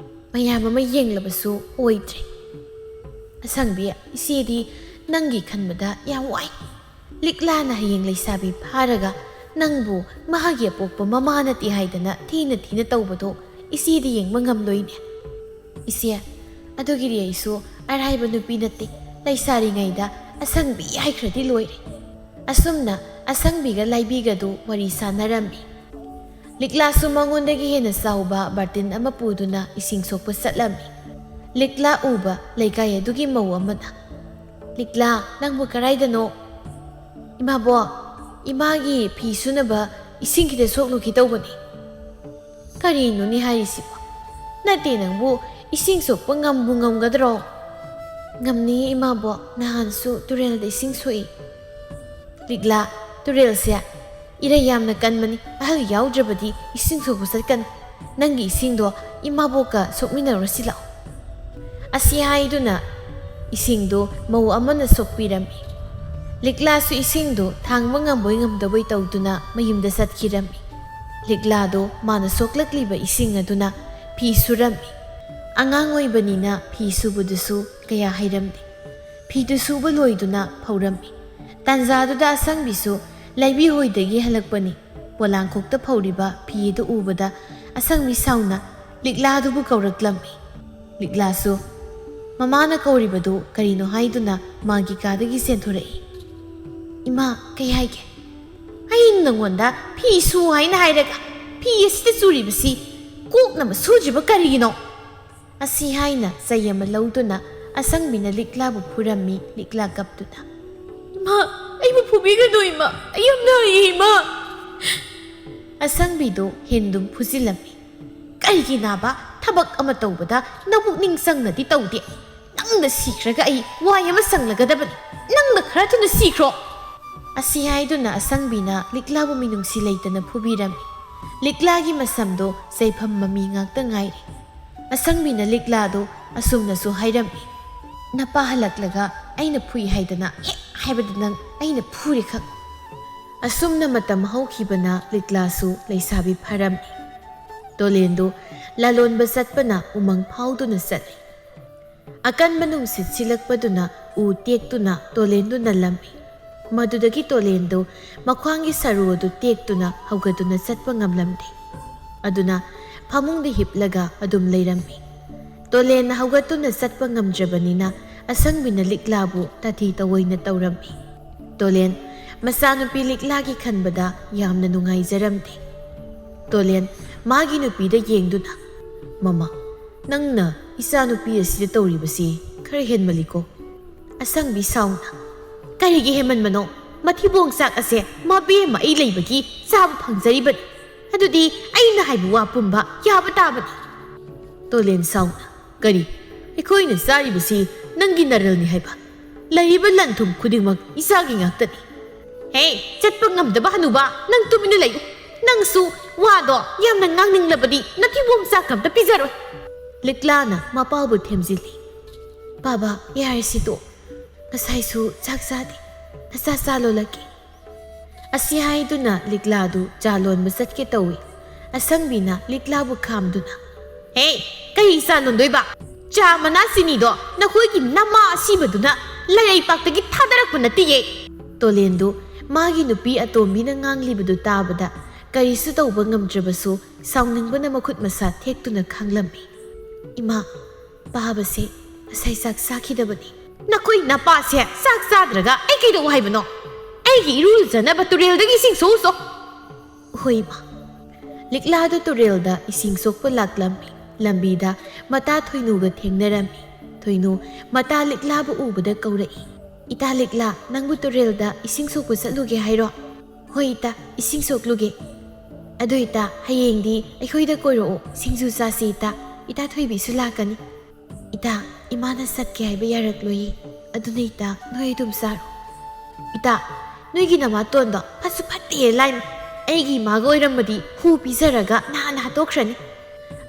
ꯃꯌꯥꯝ ꯑꯃ ꯌꯦꯡꯂꯕꯁꯨ ꯑꯣꯏꯗ꯭ꯔꯦ꯫ ꯑꯁꯪꯕꯤ ꯏꯆꯦꯗꯤ ꯅꯪꯒꯤ ꯈꯟꯕꯗ ꯌꯥꯝ ꯋꯥꯏ꯫ ꯂꯤꯛꯂꯥꯅ ꯍꯌꯦꯡ ꯂꯩꯁꯥꯕꯤ ꯐꯥꯔꯒ ꯅꯪꯕꯨ ꯃꯍꯥꯛꯀꯤ ꯑꯄꯣꯛꯄ ꯃꯃꯥ ꯅꯠꯇꯦ ꯍꯥꯏꯗꯅ ꯊꯤꯅ ꯇꯧꯕꯗꯣ ꯏꯆꯦꯗꯤ ꯌꯦꯡꯕ ꯉꯝꯂꯣꯏꯅꯦ꯫ ꯏꯆꯦ ꯑꯗꯨꯒꯤꯗꯤ ꯑꯩꯁꯨ ꯑꯔꯥꯏꯕ ꯅꯨꯄꯤ ꯅꯠꯇꯦ꯫ ꯂꯩꯁꯥꯔꯤꯉꯩꯗ ꯑꯁꯪꯕꯤ ꯍꯥꯏꯈ꯭ꯔꯗꯤ ꯂꯣꯏꯔꯦ꯫ ꯑꯁꯨꯝꯅ ꯑꯁꯪꯕꯤꯒ ꯂꯥꯏꯕꯤꯒꯗꯨ ꯋꯥꯔꯤ ꯁꯥꯟꯅꯔꯝꯃꯤ꯫ ꯂꯤꯛꯂꯥꯁꯨ ꯃꯉꯣꯟꯗꯒꯤ ꯍꯦꯟꯅ ꯆꯥꯎꯕ ꯕꯥꯔꯇꯤꯟ ꯑꯃ ꯄꯨꯗꯨꯅ ꯏꯁꯤꯡ ꯁꯣꯛꯄ ꯆꯠꯂꯝꯃꯤ꯫ ꯂꯤꯛꯂꯥ ꯎꯕ ꯂꯩꯀꯥꯏ ꯑꯗꯨꯒꯤ ꯃꯧ ꯑꯃꯅ ꯂꯤꯛꯂꯥ ꯅꯪꯕꯨ ꯀꯔꯥꯏꯗꯅꯣ? ꯏꯃꯥꯕꯣꯛ ꯏꯃꯥꯒꯤ ꯐꯤ ꯁꯨꯅꯕ ꯏꯁꯤꯡ ꯈꯤꯇ ꯁꯣꯛꯂꯨꯈꯤ ꯇꯧꯕꯅꯤ꯫ ꯀꯔꯤꯅꯣꯅꯦ ꯍꯥꯏꯔꯤꯁꯤꯕꯣ? ꯅꯠꯇꯦ ꯅꯪꯕꯨ ꯏꯁꯤꯡ ꯁꯣꯛꯄ ꯉꯝꯕꯨ ꯉꯝꯒꯗ꯭ꯔꯣ? ꯉꯝꯅꯤꯌꯦ ꯏꯃꯥꯕꯣꯛ, ꯅꯍꯥꯟꯁꯨ ꯇꯨꯔꯦꯜꯗ ꯏꯁꯤꯡ ꯁꯣꯛꯏ꯫ ꯂꯤꯛꯂꯥ ꯇꯨꯔꯦꯜꯁꯦ ꯏꯔꯩ ꯌꯥꯝꯅ ꯀꯟꯕꯅꯤ, ꯑꯍꯜ ꯌꯥꯎꯗ꯭ꯔꯕꯗꯤ ꯏꯁꯤꯡ ꯁꯣꯛꯄ ꯆꯠꯀꯅꯨ꯫ ꯅꯪꯒꯤ ꯏꯁꯤꯡꯗꯣ ꯏꯃꯥꯕꯣꯛꯀ ꯁꯣꯛꯃꯤꯟꯅꯔꯨꯔꯁꯤ ꯂꯥꯛꯑꯣ꯫ ꯑꯁꯤ ꯍꯥꯏꯗꯨꯅ ꯏꯁꯤꯡꯗꯨ ꯃꯧ ꯑꯃꯅ ꯁꯣꯛꯄꯤꯔꯝꯃꯤ꯫ ꯂꯤꯛꯂꯥꯁꯨ ꯏꯁꯤꯡꯗꯨ ꯊꯥꯡꯕ ꯉꯝꯕꯣꯏ ꯉꯝꯗꯕꯣꯏ ꯇꯧꯗꯨꯅ ꯃꯌꯨꯝꯗ ꯆꯠꯈꯤꯔꯝꯃꯤ꯫ ꯂꯤꯛꯂꯥꯗꯣ ꯃꯥꯅ ꯁꯣꯛꯂꯛꯂꯤꯕ ꯏꯁꯤꯡ ꯑꯗꯨꯅ ꯐꯤ ꯁꯨꯔꯝꯃꯤ꯫ ꯑꯉꯥꯡ ꯑꯣꯏꯕꯅꯤꯅ ꯐꯤ ꯁꯨꯕꯗꯨꯁꯨ ꯀꯌꯥ ꯍꯩꯔꯝꯗꯦ꯫ ꯐꯤꯗꯨ ꯁꯨꯕ ꯂꯣꯏꯗꯨꯅ ꯐꯧꯔꯝꯃꯤ꯫ ꯇꯥꯟꯖꯥꯗꯨꯗ ꯑꯁꯪꯕꯤꯁꯨ ꯂꯩꯕꯤ ꯍꯣꯏꯗꯒꯤ ꯍꯜꯂꯛꯄꯅꯤ꯫ ꯄꯣꯂꯥꯡꯈꯣꯛꯇ ꯐꯧꯔꯤꯕ ꯐꯤ ꯑꯗꯨ ꯎꯕꯗ ꯑꯁꯪꯕꯤ ꯁꯥꯎꯅ ꯂꯤꯛꯂꯥꯗꯨꯕꯨ ꯀꯧꯔꯛꯂꯝꯃꯤ꯫ ꯂꯤꯛꯂꯥꯁꯨ ꯃꯃꯥꯅ ꯀꯧꯔꯤꯕꯗꯨ ꯀꯔꯤꯅꯣ ꯍꯥꯏꯗꯨꯅ ꯃꯥꯒꯤ ꯀꯥꯗꯒꯤ ꯆꯦꯟꯊꯣꯔꯛꯏ꯫ ꯏꯃꯥ ꯀꯩ ꯍꯥꯏꯒꯦ? ꯑꯩ ꯅꯪꯉꯣꯟꯗ ꯐꯤ ꯁꯨ ꯍꯥꯏꯅ ꯍꯥꯏꯔꯒ ꯐꯤ ꯑꯁꯤꯗ ꯆꯨꯔꯤꯕꯁꯤ ꯀꯣꯛꯅꯕ ꯁꯨꯗ꯭ꯔꯤꯕ ꯀꯔꯤꯒꯤꯅꯣ? ꯑꯁꯤ ꯍꯥꯏꯅ ꯆꯩ ꯑꯃ ꯂꯧꯗꯨꯅ ꯑꯁꯪꯕꯤꯅ ꯂꯤꯛꯂꯥꯕꯨ ꯐꯨꯔꯝꯃꯤ꯫ ꯂꯤꯛꯂꯥ ꯀꯞꯇꯨꯅ ꯏꯃꯥ ꯑꯩꯕꯨ ꯐꯨꯕꯤꯒꯅꯨ ꯏꯃꯥ, ꯑꯩ ꯌꯥꯝ ꯅꯥꯏꯌꯦ ꯏꯃꯥ꯫ ꯑꯁꯪꯕꯤꯗꯨ ꯍꯦꯟꯗꯨꯝ ꯐꯨꯖꯤꯜꯂꯝꯃꯤ꯫ ꯀꯔꯤꯒꯤ ꯅꯥꯕ? ꯊꯕꯛ ꯑꯃ ꯇꯧꯕꯗ ꯅꯕꯨꯛꯅꯤꯡ ꯆꯪꯅꯗꯤ ꯇꯧꯗꯦ꯫ ꯅꯪꯅ ꯁꯤꯈ꯭ꯔꯒ ꯑꯩ ꯋꯥꯏ ꯑꯃ ꯁꯪꯂꯒꯗꯕꯅꯤ꯫ ꯅꯪꯅ ꯈꯔ ꯊꯨꯅ ꯁꯤꯈ꯭ꯔꯣ꯫ ꯑꯁꯤ ꯍꯥꯏꯗꯨꯅ ꯑꯁꯪꯕꯤꯅ ꯂꯤꯛꯂꯥꯕꯨ ꯃꯤꯅꯨꯡꯁꯤ ꯂꯩꯇꯅ ꯐꯨꯕꯤꯔꯝꯃꯤ꯫ ꯂꯤꯛꯂꯥꯒꯤ ꯃꯁꯝꯗꯣ ꯆꯩꯐꯝ ꯃꯃꯤ ꯉꯥꯛꯇ ꯉꯥꯏꯔꯦ꯫ ꯑꯁꯪꯕꯤꯅ ꯂꯤꯛꯂꯥꯗꯣ ꯑꯁꯨꯝꯅꯁꯨ ꯍꯥꯏꯔꯝꯃꯤ꯫ ꯅꯄꯥ ꯍꯜꯂꯛꯂꯒ ꯑꯩꯅ ꯐꯨꯏ ꯍꯥꯏꯗꯅ ꯍꯦꯛ ꯍꯥꯏꯕꯗ ꯅꯪ ꯑꯩꯅ ꯐꯨꯔꯦꯈꯛ꯫ ꯑꯁꯨꯝꯅ ꯃꯇꯝ ꯍꯧꯈꯤꯕꯅ ꯂꯤꯛꯂꯥꯁꯨ ꯂꯩꯁꯥꯕꯤ ꯐꯔꯝꯃꯤ꯫ ꯇꯣꯂꯦꯟꯗꯨ ꯂꯂꯣꯟꯕ ꯆꯠꯄꯅ ꯎꯃꯪ ꯐꯥꯎꯗꯨꯅ ꯆꯠꯂꯤ꯫ ꯑꯀꯟꯕ ꯅꯨꯡꯁꯤꯠ ꯁꯤꯜꯂꯛꯄꯗꯨꯅ ꯎ ꯇꯦꯛꯇꯨꯅ ꯇꯣꯂꯦꯟꯗꯨ ꯅꯜꯂꯝꯃꯤ꯫ ꯃꯗꯨꯗꯒꯤ ꯇꯣꯂꯦꯟꯗꯨ ꯃꯈ꯭ꯋꯥꯡꯒꯤ ꯁꯔꯨ ꯑꯗꯨ ꯇꯦꯛꯇꯨꯅ ꯍꯧꯒꯠꯇꯨꯅ ꯆꯠꯄ ꯉꯝꯂꯝꯗꯦ꯫ ꯑꯗꯨꯅ ꯐꯃꯨꯡꯗ ꯍꯤꯞꯂꯒ ꯑꯗꯨꯝ ꯂꯩꯔꯝꯃꯤ꯫ ꯇꯣꯂꯦꯟꯅ ꯍꯧꯒꯠꯇꯨꯅ ꯆꯠꯄ ꯉꯝꯗ꯭ꯔꯕꯅꯤꯅ ꯑꯁꯪꯕꯤꯅ ꯂꯤꯛꯂꯥꯕు ꯇꯥꯊꯤ ꯇꯑꯣꯏꯅ ꯇꯧꯔꯝꯃꯤ꯫ ꯇꯣꯂꯦꯟ ꯃꯆꯥꯅꯨꯄꯤ ꯂꯤꯛꯂꯥꯒꯤ ꯈꯟꯕꯗ ꯌꯥꯝꯅ ꯅꯨꯡꯉꯥꯏꯖꯔꯝꯗꯦ꯫ ꯇꯣꯂꯦꯟ ꯃꯥꯒꯤ ꯅꯨꯄꯤꯗ ꯌꯦꯡꯗꯨꯅ ꯃꯃꯥ ꯅꯪꯅ ꯏꯆꯥꯅꯨꯄꯤ ꯑꯁꯤꯗ ꯇꯧꯔꯤꯕꯁꯤ ꯈꯔ ꯍꯦꯟꯃꯜꯂꯤꯀꯣ꯫ ꯑꯁꯪꯕꯤ ꯁꯥꯎꯅ ꯀꯔꯤꯒꯤ ꯍꯦꯟꯃꯟꯕꯅꯣ? ꯃꯊꯤꯕꯣꯡ ꯆꯥꯛ ꯑꯁꯦ ꯃꯕꯦꯝꯃ ꯑꯩ ꯂꯩꯕꯒꯤ ꯆꯥꯕ ꯐꯪꯖꯔꯤꯕꯅꯤ꯫ ꯑꯗꯨꯗꯤ ꯑꯩꯅ ꯍꯥꯏꯕ ꯋꯥ ꯄꯨꯝꯕ ꯌꯥꯕ ꯇꯥꯕꯅꯤ꯫ ꯇꯣꯂꯦꯟ ꯁꯥꯎꯅ ꯀꯔꯤ? ꯑꯩꯈꯣꯏꯅ ꯆꯥꯔꯤꯕꯁꯤ ꯅꯪꯒꯤ ꯅꯔꯜꯅꯤ ꯍꯥꯏꯕ? ꯂꯩꯔꯤꯕ ꯂꯟ ꯊꯨꯝ ꯈꯨꯗꯤꯡꯃꯛ ꯏꯆꯥꯒꯤ ꯉꯥꯛꯇꯅꯤ꯫ ꯍꯦ ꯆꯠꯄ ꯉꯝꯗꯕ ꯍꯅꯨꯕ, ꯅꯪ ꯇꯨꯃꯤꯟꯅ ꯂꯩꯌꯨ꯫ ꯅꯪꯁꯨ ꯋꯥꯗꯣ ꯌꯥꯝꯅ ꯉꯥꯡꯅꯤꯡꯂꯕꯗꯤ ꯅꯊꯤꯕꯣꯡ ꯆꯥꯛ ꯑꯝꯇ ꯄꯤꯖꯔꯣꯏ꯫ ꯂꯤꯛꯂꯥꯅ ꯃꯄꯥꯕꯨ ꯊꯦꯝꯖꯤꯜꯂꯤ꯫ ꯕꯥꯕꯥ ꯌꯥꯔꯦꯁꯤꯗꯣ, ꯉꯁꯥꯏꯁꯨ ꯆꯥꯛ ꯆꯥꯗꯦ, ꯅꯆꯥ ꯆꯥ ꯂꯣꯜꯂꯛꯀꯦ꯫ ꯑꯁꯤ ꯍꯥꯏꯗꯨꯅ ꯂꯤꯛꯂꯥꯗꯨ ꯆꯥ ꯂꯣꯟꯕ ꯆꯠꯀꯦ ꯇꯧꯏ꯫ ꯑꯁꯪꯕꯤꯅ ꯂꯤꯛꯂꯥꯕꯨ ꯈꯥꯝꯗꯨꯅ ꯍꯦ ꯀꯔꯤ ꯆꯥ ꯂꯣꯟꯗꯣꯏꯕ? ꯆꯥ ꯃꯅꯥ ꯆꯤꯅꯤꯗꯣ ꯅꯈꯣꯏꯒꯤ ꯅꯃꯥ ꯑꯁꯤꯕꯗꯨꯅ ꯂꯩꯔꯩꯄꯥꯛꯇꯒꯤ ꯊꯥꯗꯔꯛꯄ ꯅꯠꯇꯦꯌꯦ꯫ ꯇꯣꯂꯦꯟꯗꯨ ꯃꯥꯒꯤ ꯅꯨꯄꯤ ꯑꯇꯣꯝꯕꯤꯅ ꯉꯥꯡꯂꯤꯕꯗꯨ ꯇꯥꯕꯗ ꯀꯔꯤꯁꯨ ꯇꯧꯕ ꯉꯝꯗ꯭ꯔꯕꯁꯨ ꯁꯥꯎꯅꯤꯡꯕꯅ ꯃꯈꯨꯠ ꯃꯁꯥ ꯊꯦꯛꯇꯨꯅ ꯈꯥꯡꯂꯝꯃꯤ꯫ ꯏꯃꯥ ꯕꯥꯕꯁꯦ ꯉꯁꯥꯏ ꯆꯥꯛ ꯆꯥꯈꯤꯗꯕꯅꯤ꯫ ꯅꯈꯣꯏ ꯅꯄꯥꯁꯦ ꯆꯥꯛ ꯆꯥꯗ꯭ꯔꯒ ꯑꯩ ꯀꯩꯗꯧ ꯍꯥꯏꯕꯅꯣ? ꯑꯩꯒꯤ ꯏꯔꯨꯖꯅꯕ ꯇꯨꯔꯦꯜꯗꯒꯤ ꯏꯁꯤꯡ ꯁꯣꯛꯎꯆꯣ꯫ ꯍꯣꯏ ꯏꯃꯥ꯫ ꯂꯤꯛꯂꯥꯗꯨ ꯇꯨꯔꯦꯜꯗ ꯏꯁꯤꯡ ꯁꯣꯛꯄ ꯂꯥꯛꯂꯝꯃꯤ꯫ ꯂꯝꯕꯤꯗ ꯃꯇꯥ ꯊꯣꯏꯅꯨꯒ ꯊꯦꯡꯅꯔꯝꯃꯤ꯫ ꯊꯣꯏꯅꯨ ꯃꯇꯥ ꯂꯤꯛꯂꯥꯕꯨ ꯎꯕꯗ ꯀꯧꯔꯛꯏ꯫ ꯏꯇꯥ ꯂꯤꯛꯂꯥ ꯅꯪꯕꯨ ꯇꯨꯔꯦꯜꯗ ꯏꯁꯤꯡ ꯁꯣꯛꯄ ꯆꯠꯂꯨꯒꯦ ꯍꯥꯏꯔꯣ? ꯍꯣꯏ ꯏꯇꯥ ꯏꯁꯤꯡ ꯁꯣꯛꯂꯨꯒꯦ꯫ ꯑꯗꯨ ꯏꯇꯥ ꯍꯌꯦꯡꯗꯤ ꯑꯩꯈꯣꯏꯗ ꯀꯣꯏꯔꯛꯑꯣ, ꯁꯤꯡꯖꯨ ꯆꯥꯁꯤ ꯏꯇꯥ꯫ ꯏꯇꯥ ꯊꯣꯏꯕꯤꯁꯨ ꯂꯥꯛꯀꯅꯤ꯫ ꯏꯇꯥ ꯏꯃꯥꯅ ꯆꯠꯀꯦ ꯍꯥꯏꯕ ꯌꯥꯔꯛꯂꯣꯏꯌꯦ, ꯑꯗꯨꯅ ꯏꯇꯥ ꯅꯣꯏ ꯑꯗꯨꯝ ꯆꯥꯔꯣ꯫ ꯏꯇꯥ ꯅꯣꯏꯒꯤ ꯅꯃꯥꯇꯣꯟꯗꯣ ꯐꯠꯁꯨ ꯐꯠꯇꯦ ꯂꯥꯏꯃ, ꯑꯩꯒꯤ ꯏꯃꯥꯒ ꯑꯣꯏꯔꯝꯃꯗꯤ ꯍꯨ ꯄꯤꯖꯔꯒ ꯅꯍꯥꯟ ꯍꯥꯠꯇꯣꯛꯈ꯭ꯔꯅꯤ꯫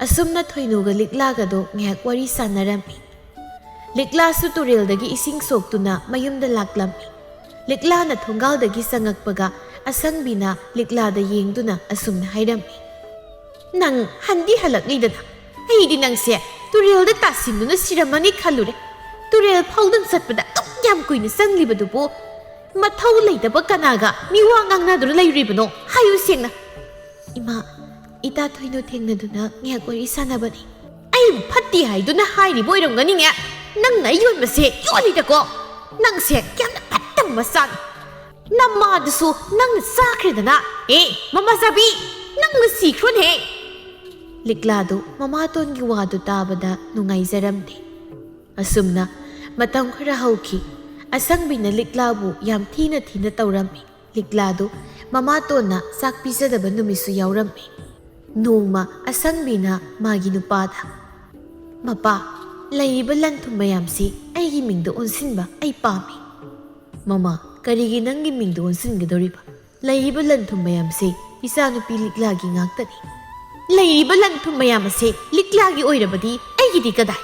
ꯑꯁꯨꯝꯅ ꯊꯣꯏꯅꯨꯒ ꯂꯤꯛꯂꯥꯒꯗꯣ ꯉꯥꯏꯍꯥꯛ ꯋꯥꯔꯤ ꯁꯥꯟꯅꯔꯝꯃꯤ꯫ ꯂꯤꯛꯂꯥꯁꯨ ꯇꯨꯔꯦꯜꯗꯒꯤ ꯏꯁꯤꯡ ꯁꯣꯛꯇꯨꯅ ꯃꯌꯨꯝꯗ ꯂꯥꯛꯂꯝꯃꯤ꯫ ꯂꯤꯛꯂꯥꯅ ꯊꯣꯡꯒꯥꯜꯗꯒꯤ ꯆꯪꯉꯛꯄꯒ ꯑꯁꯪꯕꯤꯅ ꯂꯤꯛꯂꯥꯗ ꯌꯦꯡꯗꯨꯅ ꯑꯁꯨꯝꯅ ꯍꯥꯏꯔꯝꯃꯤ. ꯅꯪ ꯍꯟꯗꯤ ꯍꯜꯂꯛꯂꯤꯗꯅ. ꯑꯩꯗꯤ ꯅꯪꯁꯦ ꯇꯨꯔꯦꯜꯗ ꯇꯥꯁꯤꯟꯗꯨꯅ ꯁꯤꯔꯝꯃꯅꯤ ꯈꯜꯂꯨꯔꯦ. ꯇꯨꯔꯦꯜ ꯐꯥꯎꯗꯪ ꯆꯠꯄꯗ ꯑꯗꯨꯛ ꯌꯥꯝ ꯀꯨꯏꯅ ꯆꯪꯂꯤꯕꯗꯨꯕꯨ ꯃꯊꯧ ꯂꯩꯇꯕ ꯀꯅꯥꯒ ꯃꯤꯋꯥ ꯉꯥꯡꯅꯗꯨꯅ ꯂꯩꯔꯤꯕꯅꯣ? ꯍꯥꯏꯌꯨ ꯁꯦꯡꯅ. ꯏꯃꯥ, ꯏꯇꯥ ꯊꯣꯏꯅꯣ ꯊꯦꯡꯅꯗꯨꯅ ꯉꯥꯏꯍꯥꯛ ꯋꯥꯔꯤ ꯁꯥꯟꯅꯕꯅꯤ. ꯑꯩꯕꯨ ꯐꯠꯇꯦ ꯍꯥꯏꯗꯨꯅ ꯍꯥꯏꯔꯤꯕ ꯑꯣꯏꯔꯝꯒꯅꯤꯅꯦ. ꯅꯪꯅ ꯌꯣꯟꯕꯁꯦ ꯌꯣꯜꯂꯤꯗꯀꯣ. ꯅꯪꯁꯦ ꯌꯥꯝꯅ ꯐꯠꯇꯕ ꯃꯆꯥꯅꯤ. ꯅꯃꯥꯗꯨꯁꯨ ꯅꯪꯅ ꯆꯥꯈ꯭ꯔꯦꯗꯅ. ꯃꯃꯥꯆꯥꯕꯤ, ꯅꯪꯅ ꯁꯤꯈ꯭ꯔꯣꯅꯦ. ꯂꯤꯛꯂꯥꯗꯨ ꯃꯃꯥꯇꯣꯟꯒꯤ ꯋꯥꯗꯨ ꯇꯥꯕꯗ ꯅꯨꯡꯉꯥꯏꯖꯔꯝꯗꯦ. ꯑꯁꯨꯝꯅ ꯃꯇꯝ ꯈꯔ ꯍꯧꯈꯤ. ꯑꯁꯪꯕꯤꯅ ꯂꯤꯛꯂꯥꯕꯨ ꯌꯥꯝ ꯊꯤꯅ ꯇꯧꯔꯝꯃꯤ. ꯂꯤꯛꯂꯥꯗꯨ ꯃꯃꯥꯇꯣꯟꯅ ꯆꯥꯛ ꯄꯤꯖꯗꯕ ꯅꯨꯃꯤꯠꯁꯨ ꯌꯥꯎꯔꯝꯃꯤ. ꯅꯣꯡꯃ ꯑꯁꯪꯕꯤꯅ ꯃꯥꯒꯤ ꯅꯨꯄꯥꯗ, ꯃꯄꯥ, ꯂꯩꯔꯤꯕ ꯂꯟ ꯊꯨꯝ ꯃꯌꯥꯝꯁꯤ ꯑꯩꯒꯤ ꯃꯤꯡꯗ ꯑꯣꯟꯁꯤꯟꯕ ꯑꯩ ꯄꯥꯝꯃꯤ. ꯃꯃꯥ, ꯀꯔꯤꯒꯤ ꯅꯪꯒꯤ ꯃꯤꯡꯗ ꯑꯣꯟꯁꯤꯟꯒꯗꯧꯔꯤꯕ? ꯂꯩꯔꯤꯕ ꯂꯟ ꯊꯨꯝ ꯃꯌꯥꯝꯁꯤ ꯏꯆꯥꯅꯨꯄꯤ ꯂꯤꯛꯂꯥꯒꯤ ꯉꯥꯛꯇꯅꯤ. ꯂꯩꯔꯤꯕ ꯂꯟ ꯊꯨꯝ ꯃꯌꯥꯝ ꯑꯁꯤ ꯂꯤꯛꯂꯥꯒꯤ ꯑꯣꯏꯔꯕꯗꯤ ꯑꯩꯒꯤꯗꯤ ꯀꯗꯥꯏ?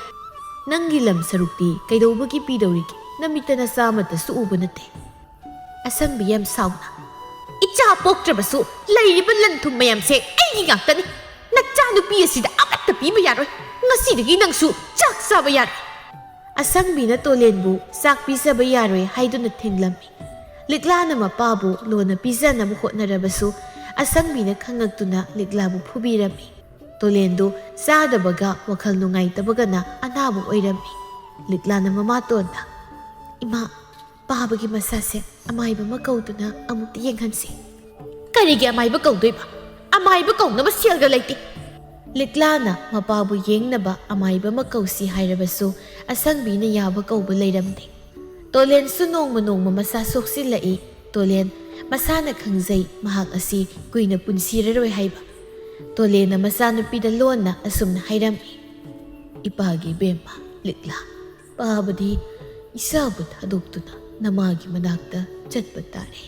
ꯅꯪꯒꯤ ꯂꯝ ꯁꯔꯨꯛꯇꯤ ꯀꯩꯗꯧꯕꯒꯤ ꯄꯤꯗꯧꯔꯤꯒꯦ? ꯅꯃꯤꯠꯇ ꯅꯆꯥ ꯑꯃꯠꯇꯁꯨ ꯎꯕ ꯅꯠꯇꯦ. ꯑꯁꯪꯕꯤ ꯌꯥꯝ ꯁꯥꯎꯅ, ꯏꯆꯥ ꯄꯣꯛꯇ꯭ꯔꯕꯁꯨ ꯂꯩꯔꯤꯕ ꯂꯟ ꯊꯨꯝ ꯃꯌꯥꯝꯁꯦ ꯑꯩꯒꯤ ꯉꯥꯛꯇꯅꯤ. ꯅꯆꯥꯅꯨꯄꯤ ꯑꯁꯤꯗ ꯑꯃꯠꯇ ꯄꯤꯕ ꯌꯥꯔꯣꯏ. ꯉꯁꯤꯗꯒꯤ ꯅꯪꯁꯨ ꯆꯥꯛ ꯆꯥꯕ ꯌꯥꯔꯣꯏ. ꯑꯁꯪꯕꯤꯅ ꯇꯣꯂꯦꯟꯕꯨ ꯆꯥꯛ ꯄꯤꯖꯕ ꯌꯥꯔꯣꯏ ꯍꯥꯏꯗꯨꯅ ꯊꯤꯡꯂꯝꯃꯤ. ꯂꯤꯛꯂꯥꯅ ꯃꯄꯥꯕꯨ ꯂꯣꯟꯅ ꯄꯤꯖꯅꯕ ꯍꯣꯠꯅꯔꯕꯁꯨ ꯑꯁꯪꯕꯤꯅ ꯈꯪꯉꯛꯇꯨꯅ ꯂꯤꯛꯂꯥꯕꯨ ꯐꯨꯕꯤꯔꯝꯃꯤ. ꯇꯣꯂꯦꯟꯗꯨ ꯆꯥꯗꯕꯒ ꯋꯥꯈꯜ ꯅꯨꯡꯉꯥꯏꯇꯕꯒꯅ ꯑꯅꯥꯕ ꯑꯣꯏꯔꯝꯃꯤ. ꯂꯤꯛꯂꯥꯅ ꯃꯃꯥꯇꯣꯟꯗ, ꯏꯃꯥ, ꯄꯥꯕꯒꯤ ꯃꯁꯥꯁꯦ ꯑꯃꯥꯏꯕ ꯑꯃ ꯀꯧꯗꯨꯅ ꯑꯃꯨꯛꯇ ꯌꯦꯡꯍꯟꯁꯤ. ꯀꯔꯤꯒꯤ ꯑꯃꯥꯏꯕ ꯀꯧꯗꯣꯏꯕ? ꯑꯃꯥꯏꯕ ꯀꯧꯅꯕ ꯁꯦꯜꯒ ꯂꯩꯇꯦ. ꯂꯤꯛꯂꯥꯅ ꯃꯄꯥꯕꯨ ꯌꯦꯡꯅꯕ ꯑꯃꯥꯏꯕ ꯑꯃ ꯀꯧꯁꯤ ꯍꯥꯏꯔꯕꯁꯨ ꯑꯁꯪꯕꯤꯅ ꯌꯥꯕ ꯀꯧꯕ ꯂꯩꯔꯝꯗꯦ. ꯇꯣꯂꯦꯟꯁꯨ ꯅꯣꯡꯃ ꯃꯁꯥ ꯁꯣꯛꯆꯤꯜꯂꯛꯏ. ꯇꯣꯂꯦꯟ ꯃꯁꯥꯅ ꯈꯪꯖꯩ ꯃꯍꯥꯛ ꯑꯁꯤ ꯀꯨꯏꯅ ꯄꯨꯟꯁꯤꯔꯔꯣꯏ ꯍꯥꯏꯕ. ꯇꯣꯂꯦꯟꯅ ꯃꯆꯥꯅꯨꯄꯤꯗ ꯂꯣꯟꯅ ꯑꯁꯨꯝꯅ ꯍꯥꯏꯔꯝꯃꯤ. ꯏꯄꯥꯒꯤ ꯏꯕꯦꯝꯃ ꯂꯤꯛꯂꯥ, ꯄꯥꯕꯗꯤ ꯏꯆꯥꯕꯨ ꯊꯥꯗꯣꯛꯇꯨꯅ ꯅꯃꯥꯒꯤ ꯃꯅꯥꯛꯇ ꯆꯠꯄ ꯇꯥꯔꯦ.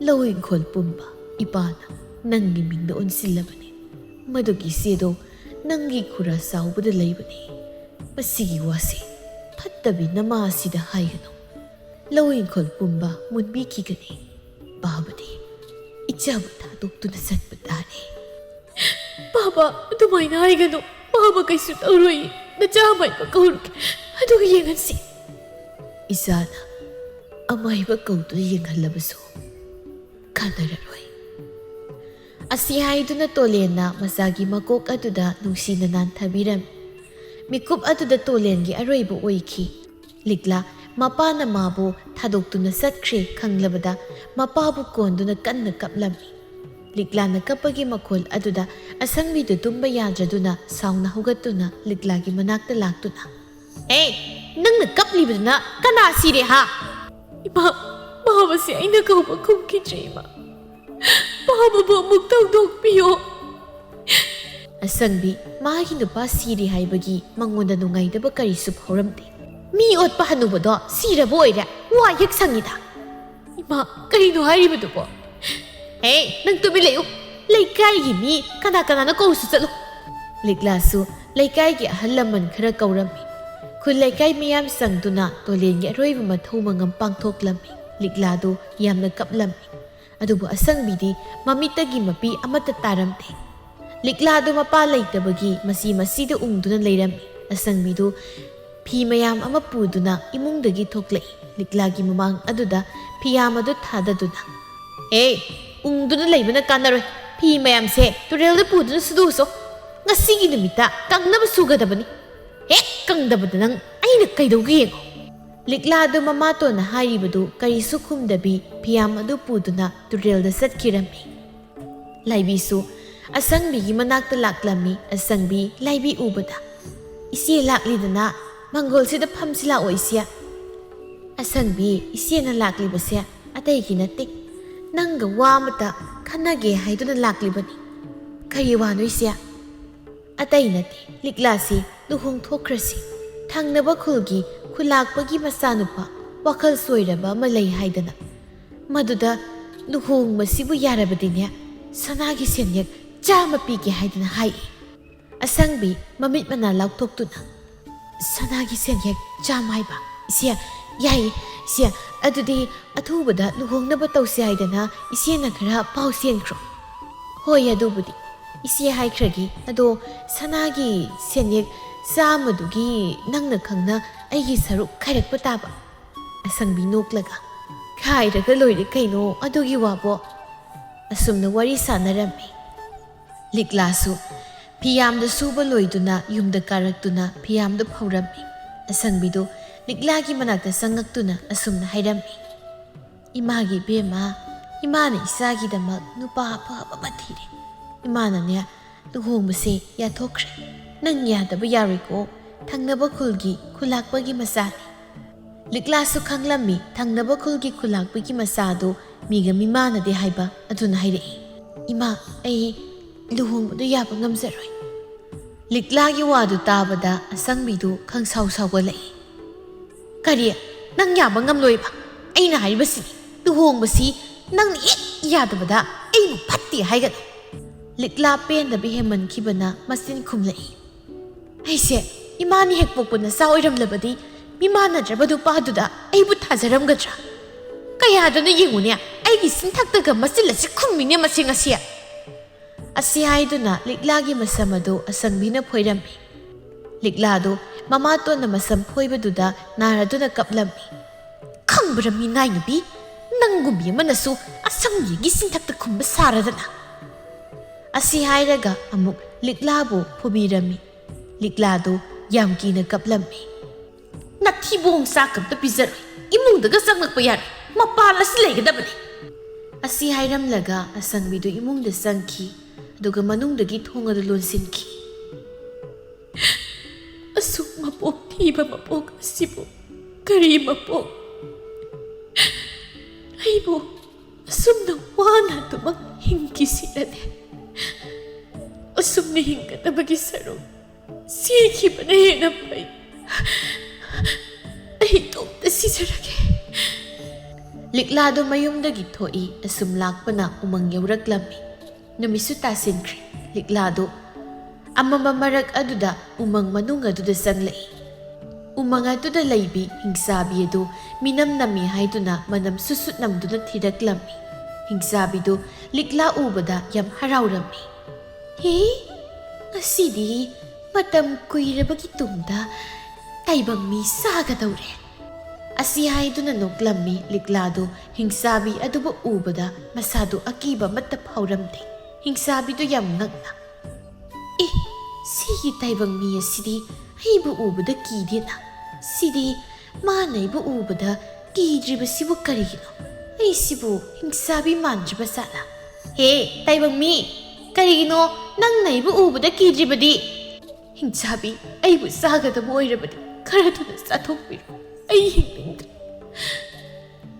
ꯂꯧ ꯏꯪꯈꯣꯜ ꯄꯨꯝꯕ ꯏꯄꯥꯅ ꯅꯪꯒꯤ ꯃꯤꯡꯗ ꯑꯣꯟꯁꯤꯜꯂꯕꯅꯤ. ꯃꯗꯨꯒꯤ ꯆꯦꯗꯣ ꯅꯪꯒꯤ ꯈꯨꯔꯥ ꯆꯥꯎꯕꯗ ꯂꯩꯕꯅꯤ. ꯃꯁꯤꯒꯤ ꯋꯥꯁꯦ ꯐꯠꯇꯕꯤ ꯅꯃꯥ ꯑꯁꯤꯗ ꯍꯥꯏꯒꯅꯨ. ꯂꯧ ꯏꯪꯈꯣꯜ ꯄꯨꯝꯕ ꯃꯨꯟꯕꯤꯈꯤꯒꯅꯤ. ꯄꯥꯕꯗꯤ ꯏꯆꯥꯕꯨ ꯊꯥꯗꯣꯛꯇꯨꯅ ꯆꯠꯄ ꯇꯥꯔꯦ. ꯄꯥꯕ, ꯑꯗꯨꯃꯥꯏꯅ ꯍꯥꯏꯒꯅꯨ. ꯄꯥꯕ ꯀꯩꯁꯨ ꯇꯧꯔꯣꯏ. ꯅꯆꯥ ꯑꯃꯥꯏꯕ ꯀꯧꯔꯨꯒꯦ, ꯑꯗꯨꯒ ꯌꯦꯡꯍꯟꯁꯤ. ꯏꯆꯥꯅ ꯑꯃꯥꯏꯕ ꯀꯧꯗꯨꯅ ꯌꯦꯡꯍꯜꯂꯕꯁꯨ ꯀꯥꯟꯅꯔꯔꯣꯏ. ꯑꯁꯤ ꯍꯥꯏꯗꯨꯅ ꯇꯣꯂꯦꯟꯅ ꯃꯆꯥꯒꯤ ꯃꯀꯣꯛ ꯑꯗꯨꯗ ꯅꯨꯡꯁꯤꯅ ꯅꯥꯟꯊꯕꯤꯔꯝꯃꯤ. ꯃꯤꯀꯨꯞ ꯑꯗꯨꯗ ꯇꯣꯂꯦꯟꯒꯤ ꯑꯔꯣꯏꯕ ꯑꯣꯏꯈꯤ. ꯂꯤꯛꯂꯥ ꯃꯄꯥꯅ ꯃꯥꯕꯨ ꯊꯥꯗꯣꯛꯇꯨꯅ ꯆꯠꯈ꯭ꯔꯦ ꯈꯪꯂꯕꯗ ꯃꯄꯥꯕꯨ ꯀꯣꯟꯗꯨꯅ ꯀꯟꯅ ꯀꯞꯂꯝꯃꯤ. ꯂꯤꯛꯂꯥꯅ ꯀꯞꯄꯒꯤ ꯃꯈꯣꯜ ꯑꯗꯨꯗ ꯑꯁꯪꯕꯤꯗꯨ ꯇꯨꯝꯕ ꯌꯥꯗ꯭ꯔꯗꯨꯅ ꯁꯥꯎꯅ ꯍꯧꯒꯠꯇꯨꯅ ꯂꯤꯛꯂꯥꯒꯤ ꯃꯅꯥꯛꯇ ꯂꯥꯛꯇꯨꯅ, ꯅꯪꯅ ꯀꯞꯂꯤꯕꯗꯨꯅ ꯀꯅꯥ ꯁꯤꯔꯦ ꯍꯥ? ꯏꯃꯥ, ꯄꯥꯕꯁꯦ ꯑꯩꯅ ꯀꯧꯕ ꯈꯨꯝꯈꯤꯗ꯭ꯔꯦ ꯏꯃꯥ. ꯄꯥꯕꯕꯨ ꯑꯃꯨꯛ ꯊꯧꯗꯣꯛꯄꯤꯌꯣ. ꯑꯁꯪꯕꯤ ꯃꯥꯒꯤ ꯅꯨꯄꯥ ꯁꯤꯔꯦ ꯍꯥꯏꯕꯒꯤ ꯃꯉꯣꯟꯗ ꯅꯨꯡꯉꯥꯏꯇꯕ ꯀꯔꯤꯁꯨ ꯐꯥꯎꯔꯝꯗꯦ. ꯃꯤ ꯑꯣꯠꯄ ꯍꯟꯅꯨꯕꯗꯣ ꯁꯤꯔꯕ ꯑꯣꯏꯔꯦ. ꯋꯥ ꯍꯦꯛ ꯁꯪꯉꯤꯗ. ꯏꯃꯥ, ꯀꯔꯤꯅꯣ ꯍꯥꯏꯔꯤꯕꯗꯨꯕꯣ? ꯅꯪ ꯇꯨꯃꯤꯟ ꯂꯩꯌꯨ. ꯂꯩꯀꯥꯏꯒꯤ ꯃꯤ ꯀꯅꯥꯅ ꯀꯧꯔꯁꯨ ꯆꯠꯂꯨ. ꯂꯤꯛꯂꯥꯁꯨ ꯂꯩꯀꯥꯏꯒꯤ ꯑꯍꯜ ꯂꯃꯟ ꯈꯔ ꯀꯧꯔꯝꯃꯤ. ꯈꯨꯜ ꯂꯩꯀꯥꯏ ꯃꯤꯌꯥꯝ ꯆꯪꯗꯨꯅ ꯇꯣꯂꯦꯟꯒꯤ ꯑꯔꯣꯏꯕ ꯃꯊꯧ ꯃꯉꯝ ꯄꯥꯡꯊꯣꯛꯂꯝꯃꯤ. ꯂꯤꯛꯂꯥꯗꯨ ꯌꯥꯝꯅ ꯀꯞꯂꯝꯃꯤ. ꯑꯗꯨꯕꯨ ꯑꯁꯪꯕꯤꯗꯤ ꯃꯃꯤꯠꯇꯒꯤ ꯃꯄꯤ ꯑꯃꯠꯇ ꯇꯥꯔꯝꯗꯦ. ꯂꯤꯛꯂꯥꯗꯨ ꯃꯄꯥ ꯂꯩꯇꯕꯒꯤ ꯃꯁꯤꯗ ꯎꯪꯗꯨꯅ ꯂꯩꯔꯝꯃꯤ. ꯑꯁꯪꯕꯤꯗꯨ ꯐꯤ ꯃꯌꯥꯝ ꯑꯃ ꯄꯨꯗꯨꯅ ꯏꯃꯨꯡꯗꯒꯤ ꯊꯣꯛꯂꯛꯏ. ꯂꯤꯛꯂꯥꯒꯤ ꯃꯃꯥꯡ ꯑꯗꯨꯗ ꯐꯤꯌꯥꯝ ꯑꯗꯨ ꯊꯥꯗꯗꯨꯅ, ꯎꯪꯗꯨꯅ ꯂꯩꯕꯅ ꯀꯥꯟꯅꯔꯣꯏ. ꯐꯤ ꯃꯌꯥꯝꯁꯦ ꯇꯨꯔꯦꯜꯗ ꯄꯨꯗꯨꯅ ꯁꯨꯗꯣꯛꯎꯆꯣ. ꯉꯁꯤꯒꯤ ꯅꯨꯃꯤꯠꯇ ꯀꯪꯅꯕ ꯁꯨꯒꯗꯕꯅꯤ. ꯍꯦꯛ ꯀꯪꯗꯕꯗ ꯅꯪ ꯑꯩꯅ ꯀꯩꯗꯧꯒꯦ ꯌꯦꯡꯉꯣ. ꯂꯤꯛꯂꯥꯗꯨ ꯃꯃꯥꯇꯣꯟꯅ ꯍꯥꯏꯔꯤꯕꯗꯨ ꯀꯔꯤꯁꯨ ꯈꯨꯝꯗꯕꯤ ꯐꯤꯌꯥꯝ ꯑꯗꯨ ꯄꯨꯗꯨꯅ ꯇꯨꯔꯦꯜꯗ ꯆꯠꯈꯤꯔꯝꯃꯤ. ꯂꯥꯏꯕꯤꯁꯨ ꯑꯁꯪꯕꯤꯒꯤ ꯃꯅꯥꯛꯇ ꯂꯥꯛꯂꯝꯃꯤ. ꯑꯁꯪꯕꯤ ꯂꯥꯏꯕꯤ ꯎꯕꯗ, ꯏꯆꯦ ꯂꯥꯛꯂꯤꯗꯅ, ꯃꯪꯒꯣꯜꯁꯤꯗ ꯐꯝꯁꯤ ꯂꯥꯛꯑꯣ ꯏꯆꯦ. ꯑꯁꯪꯕꯤ, ꯏꯆꯦꯅ ꯂꯥꯛꯂꯤꯕꯁꯦ ꯑꯇꯩꯒꯤ ꯅꯠꯇꯦ. ꯅꯪꯒ ꯋꯥ ꯑꯃꯇ ꯈꯟꯅꯒꯦ ꯍꯥꯏꯗꯨꯅ ꯂꯥꯛꯂꯤꯕꯅꯤ. ꯀꯔꯤ ꯋꯥꯅꯣ ꯏꯆꯦ? ꯑꯇꯩ ꯅꯠꯇꯦ. ꯂꯤꯛꯂꯥꯁꯤ ꯂꯨꯍꯣꯡꯊꯣꯛꯈ꯭ꯔꯁꯤ. ꯊꯪꯅꯕ ꯈꯨꯜꯒꯤ ꯈꯨꯜꯂꯥꯛꯄꯒꯤ ꯃꯆꯥꯅꯨꯄꯥ ꯋꯥꯈꯜ ꯁꯣꯏꯔꯕ ꯑꯃ ꯂꯩ ꯍꯥꯏꯗꯅ. ꯃꯗꯨꯗ ꯂꯨꯍꯣꯡꯕꯁꯤꯕꯨ ꯌꯥꯔꯕꯗꯤꯅꯦ, ꯁꯅꯥꯒꯤ ꯁꯦꯟꯌꯦꯛ 100 ꯄꯤꯒꯦ ꯍꯥꯏꯗꯅ ꯍꯥꯏꯏ. ꯑꯁꯪꯕꯤ ꯃꯃꯤꯠ ꯃꯅꯥ ꯂꯥꯎꯊꯣꯛꯇꯨꯅ, ꯁꯅꯥꯒꯤ ꯁꯦꯟꯌꯦꯛ 100 ꯍꯥꯏꯕ? ꯏꯆꯦ, ꯌꯥꯏ ꯏꯆꯦ ꯑꯗꯨꯗꯤ ꯑꯊꯨꯕꯗ ꯂꯨꯍꯣꯡꯅꯕ ꯇꯧꯁꯦ ꯍꯥꯏꯗꯅ ꯏꯆꯦꯅ ꯈꯔ ꯄꯥꯎ ꯆꯦꯟꯈ꯭ꯔꯣ ꯍꯣꯏ ꯑꯗꯨꯕꯨꯗꯤ ꯏꯆꯦ ꯍꯥꯏꯈ꯭ꯔꯒꯦ ꯑꯗꯣ ꯁꯅꯥꯒꯤ ꯁꯦꯟꯌꯦꯛ 100ꯗꯨꯒꯤ ꯅꯪꯅ ꯈꯪꯅ ꯑꯩꯒꯤ ꯁꯔꯨꯛ ꯈꯥꯏꯔꯛꯄ ꯇꯥꯕ ꯑꯁꯪꯕꯤ ꯅꯣꯛꯂꯒ ꯈꯥꯏꯔꯒ ꯂꯣꯏꯔꯦ ꯀꯩꯅꯣ ꯑꯗꯨꯒꯤ ꯋꯥꯕꯣ ꯑꯁꯨꯝꯅ ꯋꯥꯔꯤ ꯁꯥꯟꯅꯔꯝꯃꯤ ꯂꯤꯛꯂꯥꯁꯨ ꯐꯤꯌꯥꯝꯗ ꯁꯨꯕ ꯂꯣꯏꯗꯨꯅ ꯌꯨꯝꯗ ꯀꯥꯔꯛꯇꯨꯅ ꯐꯤꯌꯥꯝꯗ ꯐꯧꯔꯝꯃꯤ ꯑꯁꯪꯕꯤꯗꯨ ꯂꯤꯛꯂꯥꯒꯤ ꯃꯅꯥꯛꯇ ꯆꯪꯉꯛꯇꯨꯅ ꯑꯁꯨꯝꯅ ꯍꯥꯏꯔꯝꯃꯤ 이마ꯒꯤ ꯏꯕꯦꯝꯃ 이마ꯅ 이ꯆꯥꯒꯤꯗꯃꯛ ꯅꯨꯄꯥ ꯑꯐꯕ ꯑꯃ ꯊꯤꯔꯦ 이마ꯅꯅꯦ ꯂꯨꯍꯣꯡꯕꯁꯦ ꯌꯥꯊꯣꯛꯈ꯭ꯔꯦ ꯅꯪ ꯌꯥꯗꯕ ꯌꯥꯔꯣꯏꯀꯣ ꯊꯪꯅꯕ ꯈꯨꯜꯒꯤ ꯈꯨꯜꯂꯥꯛꯄꯒꯤ ꯃꯆꯥꯅꯤ ꯂꯤꯛꯂꯥꯁꯨ ꯈꯪꯂꯝꯃꯤ ꯊꯪꯅꯕ ꯈꯨꯜꯒꯤ ꯈꯨꯜꯂꯥꯛꯄꯒꯤ ꯃꯆꯥꯗꯣ ꯃꯤꯒ ꯃꯤꯃꯥꯟꯅꯗꯦ ꯍꯥꯏꯕ ꯑꯗꯨꯅ ꯍꯥꯏꯔꯛꯏ 이마 ꯑꯩ ꯂꯨꯍꯣꯡꯕꯗꯨ ꯌꯥꯕ ꯉꯝꯖꯔꯣꯏ ꯂꯤꯛꯂꯥꯒꯤ ꯋꯥꯗꯨ ꯇꯥꯕꯗ ꯑꯁꯪꯕꯤꯗꯨ ꯈꯪꯁꯥꯎ ꯁꯥꯎꯒꯠꯂꯛꯏ ꯀꯔꯤ ꯅꯪ ꯌꯥꯕ ꯉꯝꯂꯣꯏꯕ ꯑꯩꯅ ꯍꯥꯏꯔꯤꯕꯁꯤꯅꯤ ꯂꯨꯍꯣꯡꯕꯁꯤ ꯅꯪꯅ ꯍꯦꯛ ꯌꯥꯗꯕꯗ ꯑꯩꯕꯨ ꯐꯠꯇꯦ ꯍꯥꯏꯒꯅꯨ ꯂꯤꯛꯂꯥ ꯄꯦꯟꯗꯕ ꯍꯦꯟꯃꯟꯈꯤꯕꯅ ꯃꯆꯤꯟ ꯈꯨꯝꯂꯛꯏ ꯑꯩꯁꯦ ꯏꯃꯥꯅꯤ ꯍꯦꯛ ꯄꯣꯛꯄ ꯅꯆꯥ ꯑꯣꯏꯔꯝꯂꯕꯗꯤ ꯃꯤꯃꯥꯟꯅꯗ꯭ꯔꯕ ꯅꯨꯄꯥꯗꯨꯗ ꯑꯩꯕꯨ ꯊꯥꯖꯔꯝꯒꯗ꯭ꯔꯥ ꯀꯌꯥꯗꯨꯅ ꯌꯦꯡꯉꯨꯅꯦ ꯑꯩꯒꯤ ꯁꯤꯟꯊꯛꯇꯒ ꯃꯆꯤꯜ ꯑꯁꯤ ꯈꯨꯝꯃꯤꯅꯦ ꯃꯁꯤ ꯉꯁꯤ ꯑꯁꯤ ꯍꯥꯏꯗꯨꯅ ꯂꯤꯛꯂꯥꯒꯤ ꯃꯁꯝ ꯑꯗꯨ ꯑꯁꯪꯕꯤꯅ ꯐꯣꯏꯔꯝꯃꯤ ꯂꯤꯛꯂꯥꯗꯨ ꯃꯃꯥꯇꯣꯟꯅ ꯃꯁꯝ ꯐꯣꯏꯕꯗꯨꯗ ꯅꯥꯔꯗꯨꯅ ꯀꯞꯂꯝꯃꯤ ꯈꯪꯕ꯭ꯔꯥ ꯃꯤꯅꯥꯏ ꯅꯨꯄꯤ ꯅꯪꯒꯨꯝꯕꯤ ꯑꯃꯅꯁꯨ ꯑꯁꯪꯕꯤꯒꯤ ꯁꯤꯟꯊꯛꯇ ꯈꯨꯝꯕ ꯁꯥꯔꯗꯅ ꯑꯁꯤ ꯍꯥꯏꯔꯒ ꯑꯃꯨꯛ ꯂꯤꯛꯂꯥꯕꯨ ꯐꯨꯕꯤꯔꯝꯃꯤ ꯂꯤꯛꯂꯥꯗꯨ ꯌꯥꯝ ꯀꯤꯅ ꯀꯞꯂꯝꯃꯤ ꯅꯊꯤꯕꯣꯡ ꯆꯥꯛ ꯑꯝꯇ ꯄꯤꯖꯔꯣꯏ ꯏꯃꯨꯡꯗꯒ ꯆꯪꯂꯛꯄ ꯌꯥꯔꯣꯏ ꯃꯄꯥꯟ ꯑꯁꯤ ꯂꯩꯒꯗꯕꯅꯤ ꯑꯁꯤ ꯍꯥꯏꯔꯝꯂꯒ ꯑꯁꯪꯕꯤꯗꯨ ꯏꯃꯨꯡꯗ ꯆꯪꯈꯤ ꯑꯗꯨꯒ ꯃꯅꯨꯡꯗꯒꯤ ꯊꯣꯡ ꯑꯗꯨ ꯂꯣꯟꯁꯤꯟꯈꯤ ꯑꯁꯨꯛ ꯃꯄꯣꯛ ꯊꯤꯕ ꯃꯄꯣꯛ ꯑꯁꯤꯕꯨ ꯀꯔꯤ ꯃꯄꯣꯛ ꯑꯩꯕꯨ ꯑꯁꯨꯝꯅ ꯋꯥꯅ ꯑꯗꯨꯃꯛ ꯍꯤꯡꯈꯤꯁꯤꯔꯅꯦ ꯑꯁꯨꯝꯅ ꯍꯤꯡꯒꯗꯕꯒꯤ ꯁꯔꯨꯛ ꯁꯤꯈꯤꯕꯅ ꯍꯦꯟꯅ ꯐꯩ ꯑꯩ ꯏꯇꯣꯝꯇ ꯁꯤꯖꯔꯒꯦ ꯂꯤꯛꯂꯥꯗꯨ ꯃꯌꯨꯝꯗꯒꯤ ꯊꯣꯛꯏ ꯑꯁꯨꯝ ꯂꯥꯛꯄꯅ ꯎꯃꯪ ꯌꯧꯔꯛꯂꯝꯃꯤ ꯅꯨꯃꯤꯠꯁꯨ ꯇꯥꯁꯤꯟꯈ꯭ꯔꯦ ꯂꯤꯛꯂꯥꯗꯨ ꯑꯃꯝꯕ ꯃꯔꯛ ꯑꯗꯨꯗ ꯎꯃꯪ ꯃꯅꯨꯡ ꯑꯗꯨꯗ ꯆꯪꯂꯛꯏ ꯎꯃꯪ ꯑꯗꯨꯗ ꯂꯩꯕꯤ ꯍꯤꯡꯆꯥꯕꯤ ꯑꯗꯨ ꯃꯤꯅꯝ ꯅꯝꯃꯤ ꯍꯥꯏꯗꯨꯅ ꯃꯅꯝ ꯁꯨꯠ ꯅꯝꯗꯨꯅ ꯊꯤꯔꯛꯂꯝꯃꯤ ꯍꯤꯡꯆꯥꯕꯤꯗꯨ ꯂꯤꯛꯂꯥ ꯎꯕꯗ ꯌꯥꯝ ꯍꯔꯥꯎꯔꯝꯃꯤ ꯍꯦ ꯉꯁꯤꯗꯤ ꯃꯇꯝ ꯀꯨꯏꯔꯕꯒꯤ ꯇꯨꯡꯗ ꯇꯥꯏꯕꯪ ꯃꯤ ꯆꯥꯒꯗꯧꯔꯦ ꯑꯁꯤ ꯍꯥꯏꯗꯨꯅ ꯅꯣꯛꯂꯝꯃꯤ ꯂꯤꯛꯂꯥꯗꯨ ꯍꯤꯡꯆꯥꯕꯤ ꯑꯗꯨꯕꯨ ꯎꯕꯗ ꯃꯁꯥꯗꯨ ꯑꯀꯤꯕ ꯑꯃꯠꯇ ꯐꯥꯎꯔꯝꯗꯦ ꯍꯤꯡꯆꯥꯕꯤꯗꯨ ꯌꯥꯝ ꯉꯛꯅ ꯁꯤꯒꯤ ꯇꯥꯏꯕꯪ ꯃꯤ ꯑꯁꯤꯗꯤ ꯑꯩꯕꯨ ꯎꯕꯗ ꯀꯤꯗꯦꯅ ꯁꯤꯗꯤ ꯃꯥꯅ ꯑꯩꯕꯨ ꯎꯕꯗ ꯀꯤꯗ꯭ꯔꯤꯕꯁꯤꯕꯨ ꯀꯔꯤꯒꯤꯅꯣ ꯑꯩꯁꯤꯕꯨ ꯍꯤꯡꯆꯥꯕꯤ ꯃꯥꯟꯗ꯭ꯔꯤꯕ ꯖꯥꯠꯂꯥ ꯍꯦ ꯇꯥꯏꯕꯪ ꯃꯤ ꯀꯔꯤꯒꯤꯅꯣ ꯅꯪꯅ ꯑꯩꯕꯨ ꯎꯕꯗ ꯀꯤꯗ꯭ꯔꯤꯕꯗꯤ ꯍꯤꯡꯆꯥꯕꯤ ꯑꯩꯕꯨ ꯆꯥꯒꯗꯕ ꯑꯣꯏꯔꯕꯗꯤ ꯈꯔ ꯊꯨꯅ ꯆꯥꯊꯣꯛꯄꯤꯔꯣ ꯑꯩ ꯍꯤꯡꯅꯤꯡꯗ꯭ꯔꯦ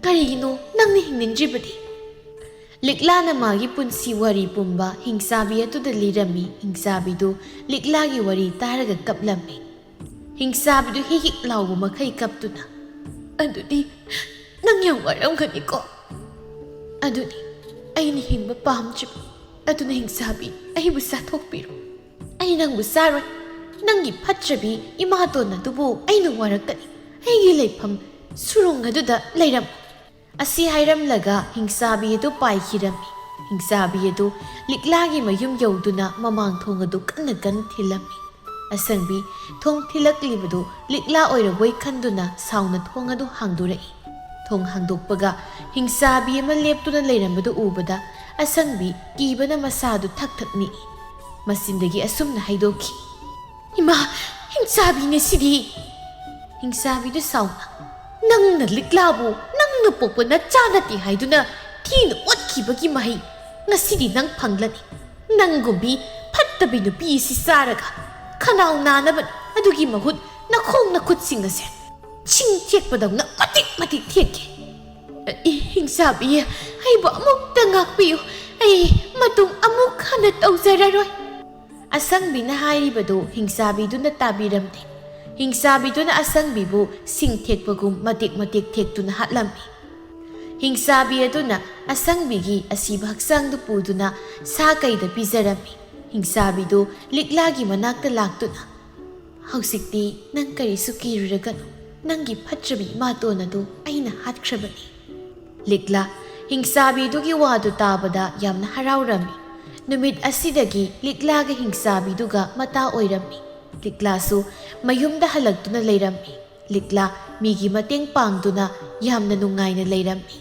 ꯀꯔꯤꯒꯤꯅꯣ ꯅꯪꯅ ꯍꯤꯡꯅꯤꯡꯗ꯭ꯔꯤꯕꯗꯤ ꯂꯤꯛꯂꯥꯅ ꯃꯥꯒꯤ ꯄꯨꯟꯁꯤ ꯋꯥꯔꯤ ꯄꯨꯝꯕ ꯍꯤꯡꯆꯥꯕꯤ ꯑꯗꯨꯗ ꯂꯤꯔꯝꯃꯤ ꯍꯤꯡꯆꯥꯕꯤꯗꯨ ꯂꯤꯛꯂꯥꯒꯤ ꯋꯥꯔꯤ ꯇꯥꯔꯒ ꯀꯞꯂꯝꯃꯤ ꯍꯤꯡꯆꯥꯕꯤꯗꯨ ꯍꯤꯛ ꯍꯤꯛ ꯂꯥꯎꯕ ꯃꯈꯩ ꯀꯞꯇꯨꯅ ꯑꯗꯨꯗꯤ ꯅꯪ ꯌꯥꯝ ꯋꯥꯔꯝꯒꯅꯤꯀꯣ ꯑꯗꯨꯅꯤ ꯑꯩꯅ ꯍꯤꯡꯕ ꯄꯥꯝꯗ꯭ꯔꯤꯕ ꯑꯗꯨꯅ ꯍꯤꯡꯆꯥꯕꯤ ꯑꯩꯕꯨ ꯆꯥꯊꯣꯛꯄꯤꯔꯣ ꯑꯩ ꯅꯪꯕꯨ ꯆꯥꯔꯣꯏ ꯅꯪꯒꯤ ꯐꯠꯇ꯭ꯔꯕꯤ ꯏꯃꯥꯇꯣꯟ ꯑꯗꯨꯕꯨ ꯑꯩꯅ ꯋꯥꯔꯛꯀꯅꯤ ꯑꯩꯒꯤ ꯂꯩꯐꯝ ꯁꯨꯔꯨꯡ ꯑꯗꯨꯗ ꯂꯩꯔꯝꯃꯨ ꯑꯁꯤ ꯍꯥꯏꯔꯝꯂꯒ ꯍꯤꯡꯆꯥꯕꯤ ꯑꯗꯨ ꯄꯥꯏꯈꯤꯔꯝꯃꯤ ꯍꯤꯡꯆꯥꯕꯤ ꯑꯗꯨ ꯂꯤꯛꯂꯥꯒꯤ ꯃꯌꯨꯝ ꯌꯧꯗꯨꯅ ꯃꯃꯥꯡ ꯊꯣꯡ ꯑꯗꯨ ꯀꯟꯅ ꯀꯟꯅ ꯊꯤꯜꯂꯝꯃꯤ ꯑꯁꯪꯕꯤ ꯊꯣꯡ ꯊꯤꯜꯂꯛꯂꯤꯕꯗꯨ ꯂꯤꯛꯂꯥ ꯑꯣꯏꯔꯕꯣꯏ ꯈꯟꯗꯨꯅ ꯁꯥꯎꯅ ꯊꯣꯡ ꯑꯗꯨ ꯍꯥꯡꯗꯣꯔꯛꯏ ꯊꯣꯡ ꯍꯥꯡꯗꯣꯛꯄꯒ ꯍꯤꯡꯆꯥꯕꯤ ꯑꯃ ꯂꯦꯞꯇꯨꯅ ꯂꯩꯔꯝꯕꯗꯨ ꯎꯕꯗ ꯑꯁꯪꯕꯤ ꯀꯤꯕꯅ ꯃꯁꯥꯗꯨ ꯊꯛ ꯊꯛ ꯅꯤꯛꯏ ꯃꯆꯤꯟꯗꯒꯤ ꯑꯁꯨꯝꯅ ꯍꯥꯏꯗꯣꯛꯈꯤ ꯏꯃꯥ ꯍꯤꯡꯆꯥꯕꯤꯅꯦ ꯁꯤꯗꯤ ꯍꯤꯡꯆꯥꯕꯤꯗꯨ ꯁꯥꯎꯅ ꯅꯪꯅ ꯂꯤꯛꯂꯥꯕꯨ ꯅꯪꯅ ꯄꯣꯛꯄ ꯅꯆꯥ ꯅꯠꯇꯦ ꯍꯥꯏꯗꯨꯅ ꯊꯤꯅ ꯑꯣꯠꯈꯤꯕꯒꯤ ꯃꯍꯩ ꯉꯁꯤꯗꯤ ꯅꯪ ꯐꯪꯂꯅꯤ ꯅꯪꯒꯨꯝꯕꯤ ꯐꯠꯇꯕꯤ ꯅꯨꯄꯤ ꯑꯁꯤ ꯆꯥꯔꯒ ꯈꯅꯥꯎ ꯅꯥꯅꯕꯅꯤ ꯑꯗꯨꯒꯤ ꯃꯍꯨꯠ ꯅꯈꯣꯡ ꯅꯈꯨꯠꯁꯤꯡ ꯑꯁꯦ ꯆꯤꯡ ꯊꯦꯛꯄꯗꯧꯅ ꯃꯇꯤꯛ ꯃꯇꯤꯛ ꯊꯦꯛꯀꯦ ꯍꯤꯡꯆꯥꯕꯤ ꯑꯩꯕꯨ ꯑꯃꯨꯛꯇ ꯉꯥꯛꯄꯤꯌꯨ ꯑꯩ ꯃꯇꯨꯡ ꯑꯃꯨꯛ ꯍꯟꯅ ꯇꯧꯖꯔꯔꯣꯏ ꯑꯁꯪꯕꯤꯅ ꯍꯥꯏꯔꯤꯕꯗꯨ ꯍꯤꯡꯆꯥꯕꯤꯗꯨꯅ ꯇꯥꯕꯤꯔꯝꯗꯦ ꯍꯤꯡꯆꯥꯕꯤꯗꯨꯅ ꯑꯁꯪꯕꯤꯕꯨ ꯁꯤꯡ ꯊꯦꯛꯄꯒꯨꯝ ꯃꯇꯦꯛ ꯃꯇꯦꯛ ꯊꯦꯛꯇꯨꯅ ꯍꯥꯠꯂꯝꯃꯤ ꯍꯤꯡꯆꯥꯕꯤ ꯑꯗꯨꯅ ꯑꯁꯪꯕꯤꯒꯤ ꯑꯁꯤꯕ ꯍꯛꯆꯥꯡꯗꯨ ꯄꯨꯗꯨꯅ ꯁꯥ ꯀꯩꯗ ꯄꯤꯖꯔꯝꯃꯤ ꯍꯤꯡꯆꯥꯕꯤꯗꯨ ꯂꯤꯛꯂꯥꯒꯤ ꯃꯅꯥꯛꯇ ꯂꯥꯛꯇꯨꯅ ꯍꯧꯖꯤꯛꯇꯤ ꯅꯪ ꯀꯔꯤꯁꯨ ꯀꯤꯔꯨꯔꯒꯅꯨ ꯅꯪꯒꯤ ꯐꯠꯇ꯭ꯔꯕꯤ ꯏꯃꯥꯇꯣꯟ ꯑꯗꯨ ꯑꯩꯅ ꯍꯥꯠꯈ꯭ꯔꯕꯅꯤ꯫ ꯂꯤꯛꯂꯥ ꯍꯤꯡꯁꯥꯕꯤꯗꯨꯒꯤ ꯋꯥꯗꯨ ꯇꯥꯕꯗ ꯌꯥꯝꯅ ꯍꯔꯥꯎꯔꯝꯃꯤ꯫ ꯅꯨꯃꯤꯠ ꯑꯁꯤꯗꯒꯤ ꯂꯤꯛꯂꯥꯒ ꯍꯤꯡꯁꯥꯕꯤꯗꯨꯒ ꯃꯇꯥ ꯑꯣꯏꯔꯝꯃꯤ꯫ ꯂꯤꯛꯂꯥꯁꯨ ꯃꯌꯨꯝꯗ ꯍꯜꯂꯛꯇꯨꯅ ꯂꯩꯔꯝꯃꯤ꯫ ꯂꯤꯛꯂꯥ ꯃꯤꯒꯤ ꯃꯇꯦꯡ ꯄꯥꯡꯗꯨꯅ ꯌꯥꯝꯅ ꯅꯨꯡꯉꯥꯏꯅ ꯂꯩꯔꯝꯃꯤ꯫